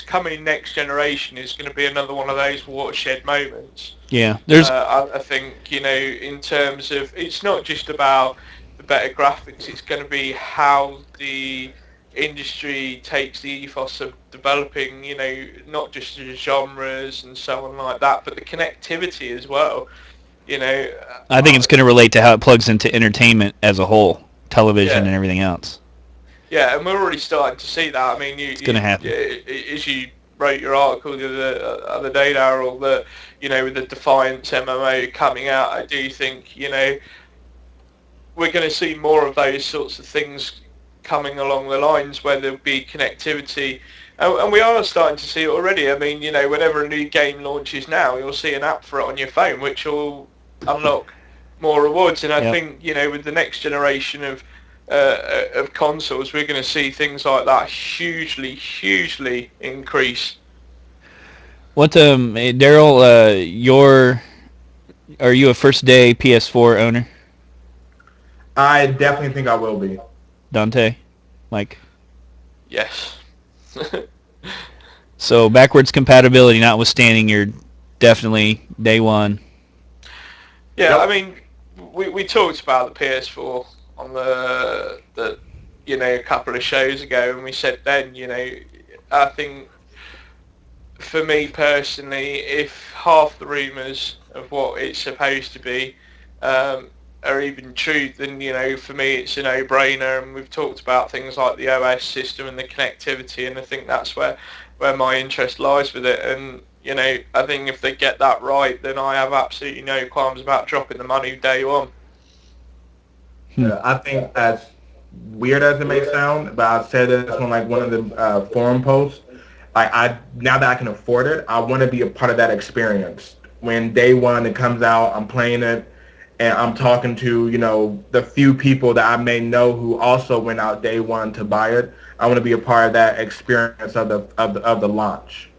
coming next generation is going to be another one of those watershed moments. Yeah, there's. I think in terms of, it's not just about the better graphics. It's going to be how the industry takes the ethos of developing, not just the genres and so on like that, but the connectivity as well. You know, I think it's going to relate to how it plugs into entertainment as a whole, television yeah, and everything else. yeah, and we're already starting to see that. I mean, It's going to happen. as you wrote your article the other day, Darryl, that with the Defiance MMO coming out, I do think we're going to see more of those sorts of things coming along the lines where there'll be connectivity. And we are starting to see it already. I mean, whenever a new game launches now, you'll see an app for it on your phone, which will unlock more rewards. And I Yep. think, with the next generation of consoles, we're going to see things like that hugely increase. What, Daryl? Are you a first day PS4 owner? I definitely think I will be. Dante, Mike. Yes. So backwards compatibility notwithstanding, you're definitely day one. Yeah, I Yep. mean, we talked about the PS4 on the a couple of shows ago, and we said then, I think for me personally, if half the rumours of what it's supposed to be are even true, then for me it's a no-brainer. And we've talked about things like the OS system and the connectivity, and I think that's where my interest lies with it. And I think if they get that right, then I have absolutely no qualms about dropping the money day one. I think as weird as it may sound, but I said this on like one of the forum posts. Like now that I can afford it, I want to be a part of that experience. When day one it comes out, I'm playing it, and I'm talking to, the few people that I may know who also went out day one to buy it. I want to be a part of that experience of the launch.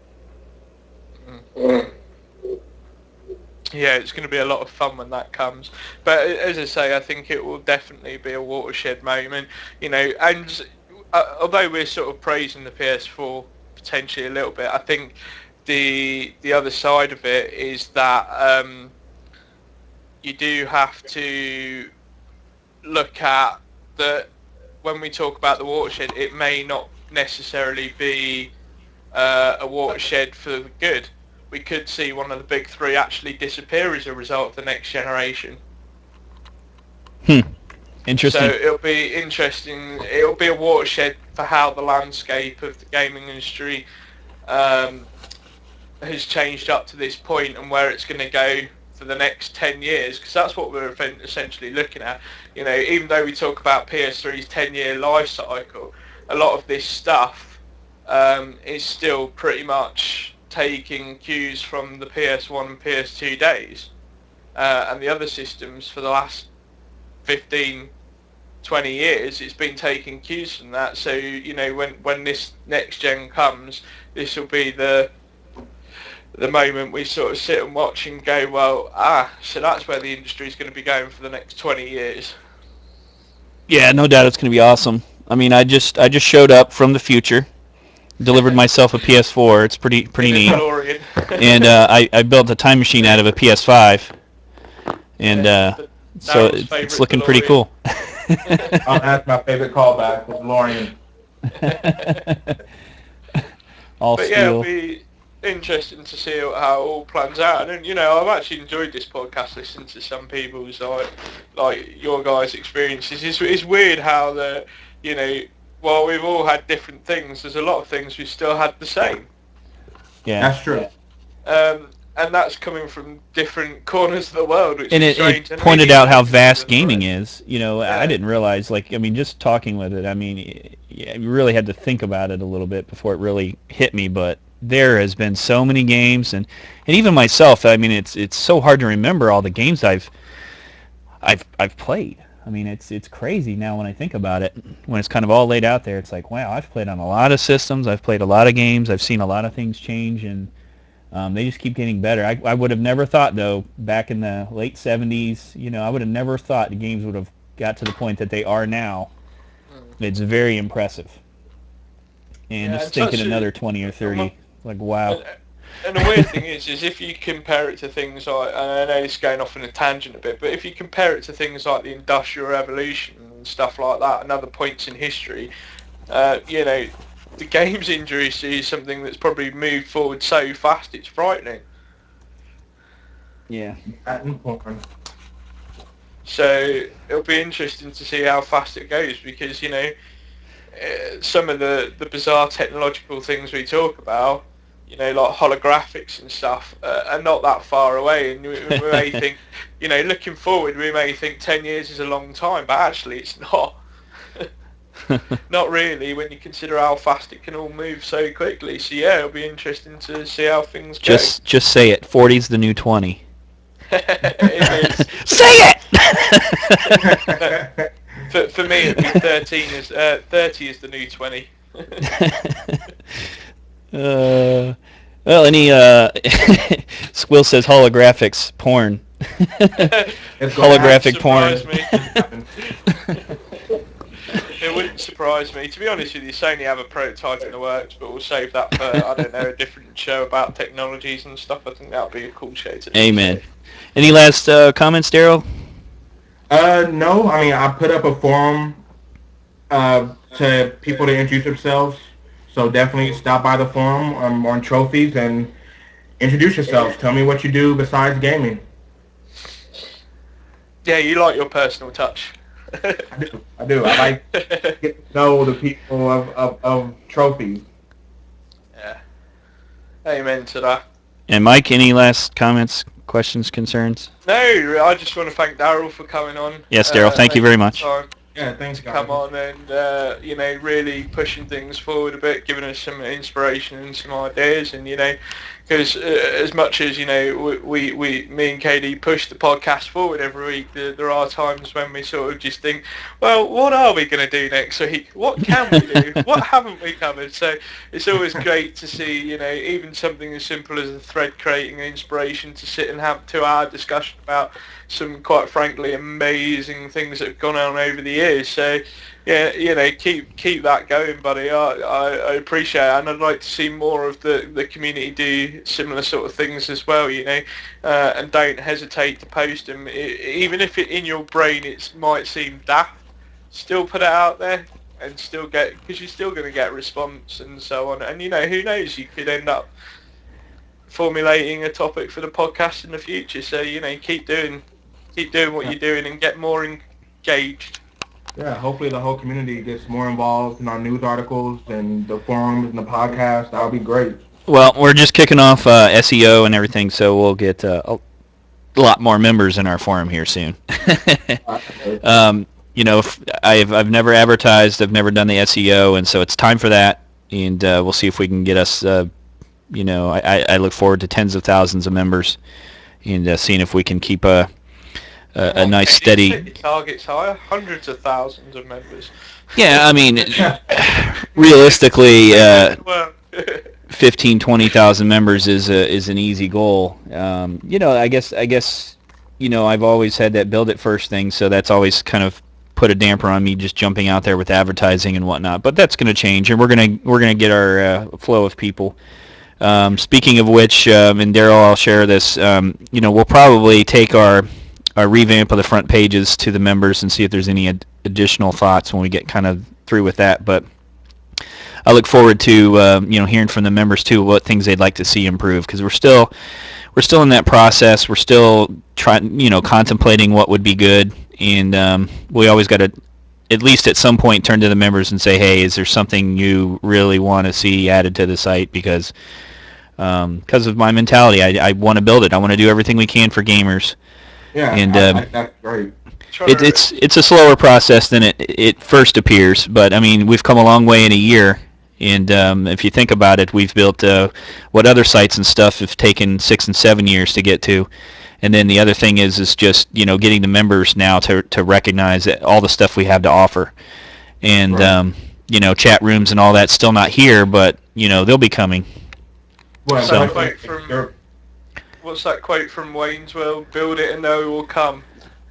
Mm. Yeah, it's going to be a lot of fun when that comes. But as I say, I think it will definitely be a watershed moment. And although we're sort of praising the PS4 potentially a little bit, I think the other side of it is that you do have to look at that when we talk about the watershed, it may not necessarily be a watershed for the good. We could see one of the big three actually disappear as a result of the next generation. So Interesting. it'll be interesting. It'll be a watershed for how the landscape of the gaming industry has changed up to this point and where it's going to go for the next 10 years, because that's what we're essentially looking at. Even though we talk about PS3's 10-year life cycle, a lot of this stuff is still pretty much taking cues from the PS1 and PS2 days, and the other systems for the last 15, 20 years, it's been taking cues from that. So, when this next gen comes, this will be the moment we sort of sit and watch and go, well, so that's where the industry is going to be going for the next 20 years. Yeah, no doubt it's going to be awesome. I mean, I just showed up from the future, delivered myself a PS4. It's pretty neat. And I built a time machine out of a PS5, and so it's looking pretty cool. That's my favorite callback with DeLorean. All but steel. yeah, it'll be interesting to see how it all plans out. And I've actually enjoyed this podcast, listening to some people's like your guys' experiences. It's weird how while we've all had different things, there's a lot of things we still had the same. Yeah, that's true. And that's coming from different corners of the world, which and is strange. it pointed out how vast gaming is. Yeah. I didn't realize, just talking with it, you really had to think about it a little bit before it really hit me, but there has been so many games, and even myself, it's so hard to remember all the games I've played. It's crazy now when I think about it. When it's kind of all laid out there, it's like, wow, I've played on a lot of systems, I've played a lot of games, I've seen a lot of things change, and they just keep getting better. I would have never thought, though, back in the late 70s, I would have never thought the games would have got to the point that they are now. It's very impressive. And just thinking another 20 or 30, like, wow. And the weird thing is if you compare it to things like, and I know this is going off on a tangent a bit, but if you compare it to things like the Industrial Revolution and stuff like that, and other points in history, the games industry is something that's probably moved forward so fast it's frightening. Yeah. So it'll be interesting to see how fast it goes, because some of the bizarre technological things we talk about, like holographics and stuff, are not that far away, and we may think, looking forward, we may think 10 years is a long time, but actually it's not. Not really, when you consider how fast it can all move so quickly. So yeah, it'll be interesting to see how things go. Just say it. 40's the new 20. It is. Say it! For me, it'd be 30 is the new 20. Well, any Squill says holographics porn. Holographic porn. It wouldn't surprise me. To be honest with you, Sony have a prototype in the works, but we'll save that for, I don't know, a different show about technologies and stuff. I think that would be a cool show to do. Amen. Any last comments, Daryl? No. I put up a forum to people to introduce themselves. So definitely stop by the forum on Trophies and introduce yourselves. Tell me what you do besides gaming. Yeah, you like your personal touch. I do. I like to get to know the people of Trophies. Yeah. Amen to that. And Mike, any last comments, questions, concerns? No, I just want to thank Daryl for coming on. Yes, Daryl, thank you very much. Yeah, thanks, guys. Come on and, really pushing things forward a bit, giving us some inspiration and some ideas, and, Because as much as me and KD push the podcast forward every week, there are times when we sort of just think, well, what are we going to do next week? What can we do? What haven't we covered? So it's always great to see, even something as simple as a thread creating an inspiration to sit and have 2-hour discussion about some, quite frankly, amazing things that have gone on over the years. So yeah, keep that going, buddy. I appreciate it, and I'd like to see more of the community do similar sort of things as well. And don't hesitate to post them, even if in your brain it might seem daft. Still put it out there, and still because you're still going to get a response and so on. And who knows, you could end up formulating a topic for the podcast in the future. So keep doing what you're doing and get more engaged. Yeah, hopefully the whole community gets more involved in our news articles and the forums and the podcast. That would be great. Well, we're just kicking off SEO and everything, so we'll get a lot more members in our forum here soon. I've never advertised, I've never done the SEO, and so it's time for that. And we'll see if we can get us. I look forward to tens of thousands of members, and seeing if we can keep a nice steady. Set your targets higher, hundreds of thousands of members. Yeah, I mean, realistically, 15, 20,000 members is an easy goal. I guess I've always had that build it first thing, so that's always kind of put a damper on me just jumping out there with advertising and whatnot. But that's going to change, and we're gonna get our flow of people. Speaking of which, and Daryl, I'll share this. We'll probably take our revamp of the front pages to the members and see if there's any additional thoughts when we get kind of through with that. But I look forward to hearing from the members too what things they'd like to see improve, because we're still in that process. We're still contemplating what would be good, and we always got to at least at some point turn to the members and say, hey, is there something you really want to see added to the site? Because of my mentality, I want to build it. I want to do everything we can for gamers. Yeah, and that's great. It's a slower process than it first appears, but I mean we've come a long way in a year, and if you think about it, we've built what other sites and stuff have taken 6 and 7 years to get to, and then the other thing is just getting the members now to recognize that all the stuff we have to offer, and right. Chat rooms and all that's still not here, but they'll be coming. Well, what's that quote from Wayne's World? Build it and they will come.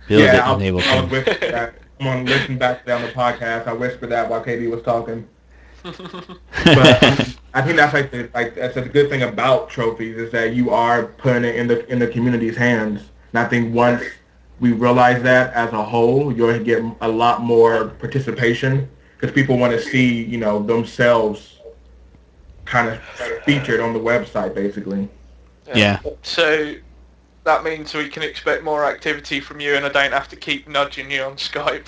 Build it and they will come. I was whispered that. I'm on listen back down the podcast. I whispered that while KD was talking. But I think that's a good thing about trophies is that you are putting it in the community's hands. And I think once we realize that as a whole, you'll get a lot more participation because people want to see themselves kind of featured on the website, basically. Yeah. So that means we can expect more activity from you, and I don't have to keep nudging you on Skype.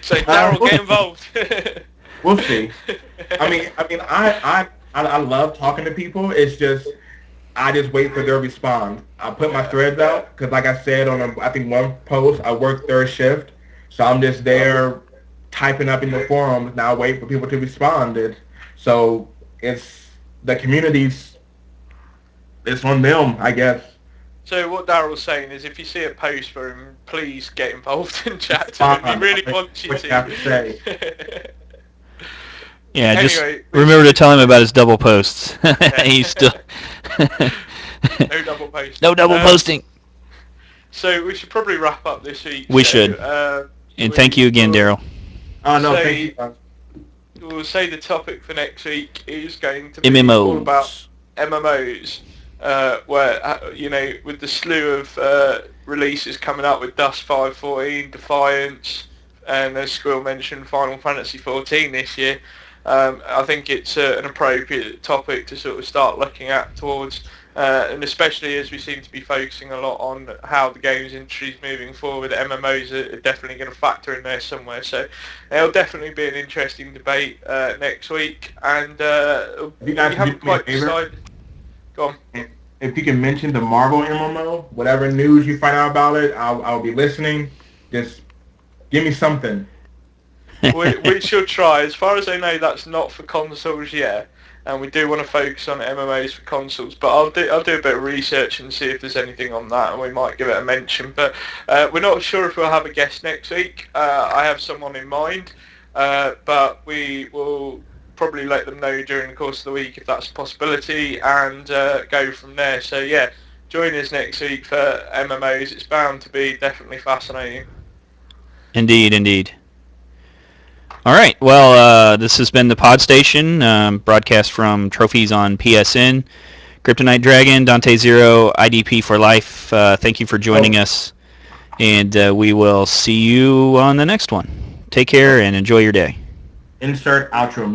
So Daryl, get involved. We'll see. I love talking to people. It's just I just wait for their response. I put my threads out because, like I said on I think one post, I work third shift, so I'm just there typing up in the forums. Now I wait for people to respond. So it's the community's. It's on them, I guess. So what Daryl's saying is, if you see a post for him, please get involved and chat to him. He really wants you to. Have to say. Yeah, anyway, just remember to tell him about his double posts. He's still no double posting. No double posting. So we should probably wrap up this week. We should. And thank you again, Daryl. Oh no, thank you. We'll say the topic for next week is going to be MMOs. All about MMOs. Where with the slew of releases coming up with Dust 5.14, Defiance, and as Squill mentioned, Final Fantasy 14 this year, I think it's an appropriate topic to sort of start looking at towards, and especially as we seem to be focusing a lot on how the games industry is moving forward. MMOs are definitely going to factor in there somewhere, so it'll definitely be an interesting debate next week. And we haven't quite decided. Go on. If you can mention the Marvel MMO, whatever news you find out about it, I'll be listening. Just give me something. We shall try. As far as I know, that's not for consoles yet. and we do want to focus on MMOs for consoles. But I'll do a bit of research and see if there's anything on that, and we might give it a mention. But we're not sure if we'll have a guest next week. I have someone in mind, but we will probably let them know during the course of the week if that's a possibility, and go from there. So yeah, join us next week for MMOs. It's bound to be definitely fascinating. Indeed, indeed. All right. Well, this has been the PodStation, broadcast from Trophies on PSN. Kryptonite Dragon, Dante Zero, IDP for life. Thank you for joining us, and we will see you on the next one. Take care and enjoy your day. Insert outro.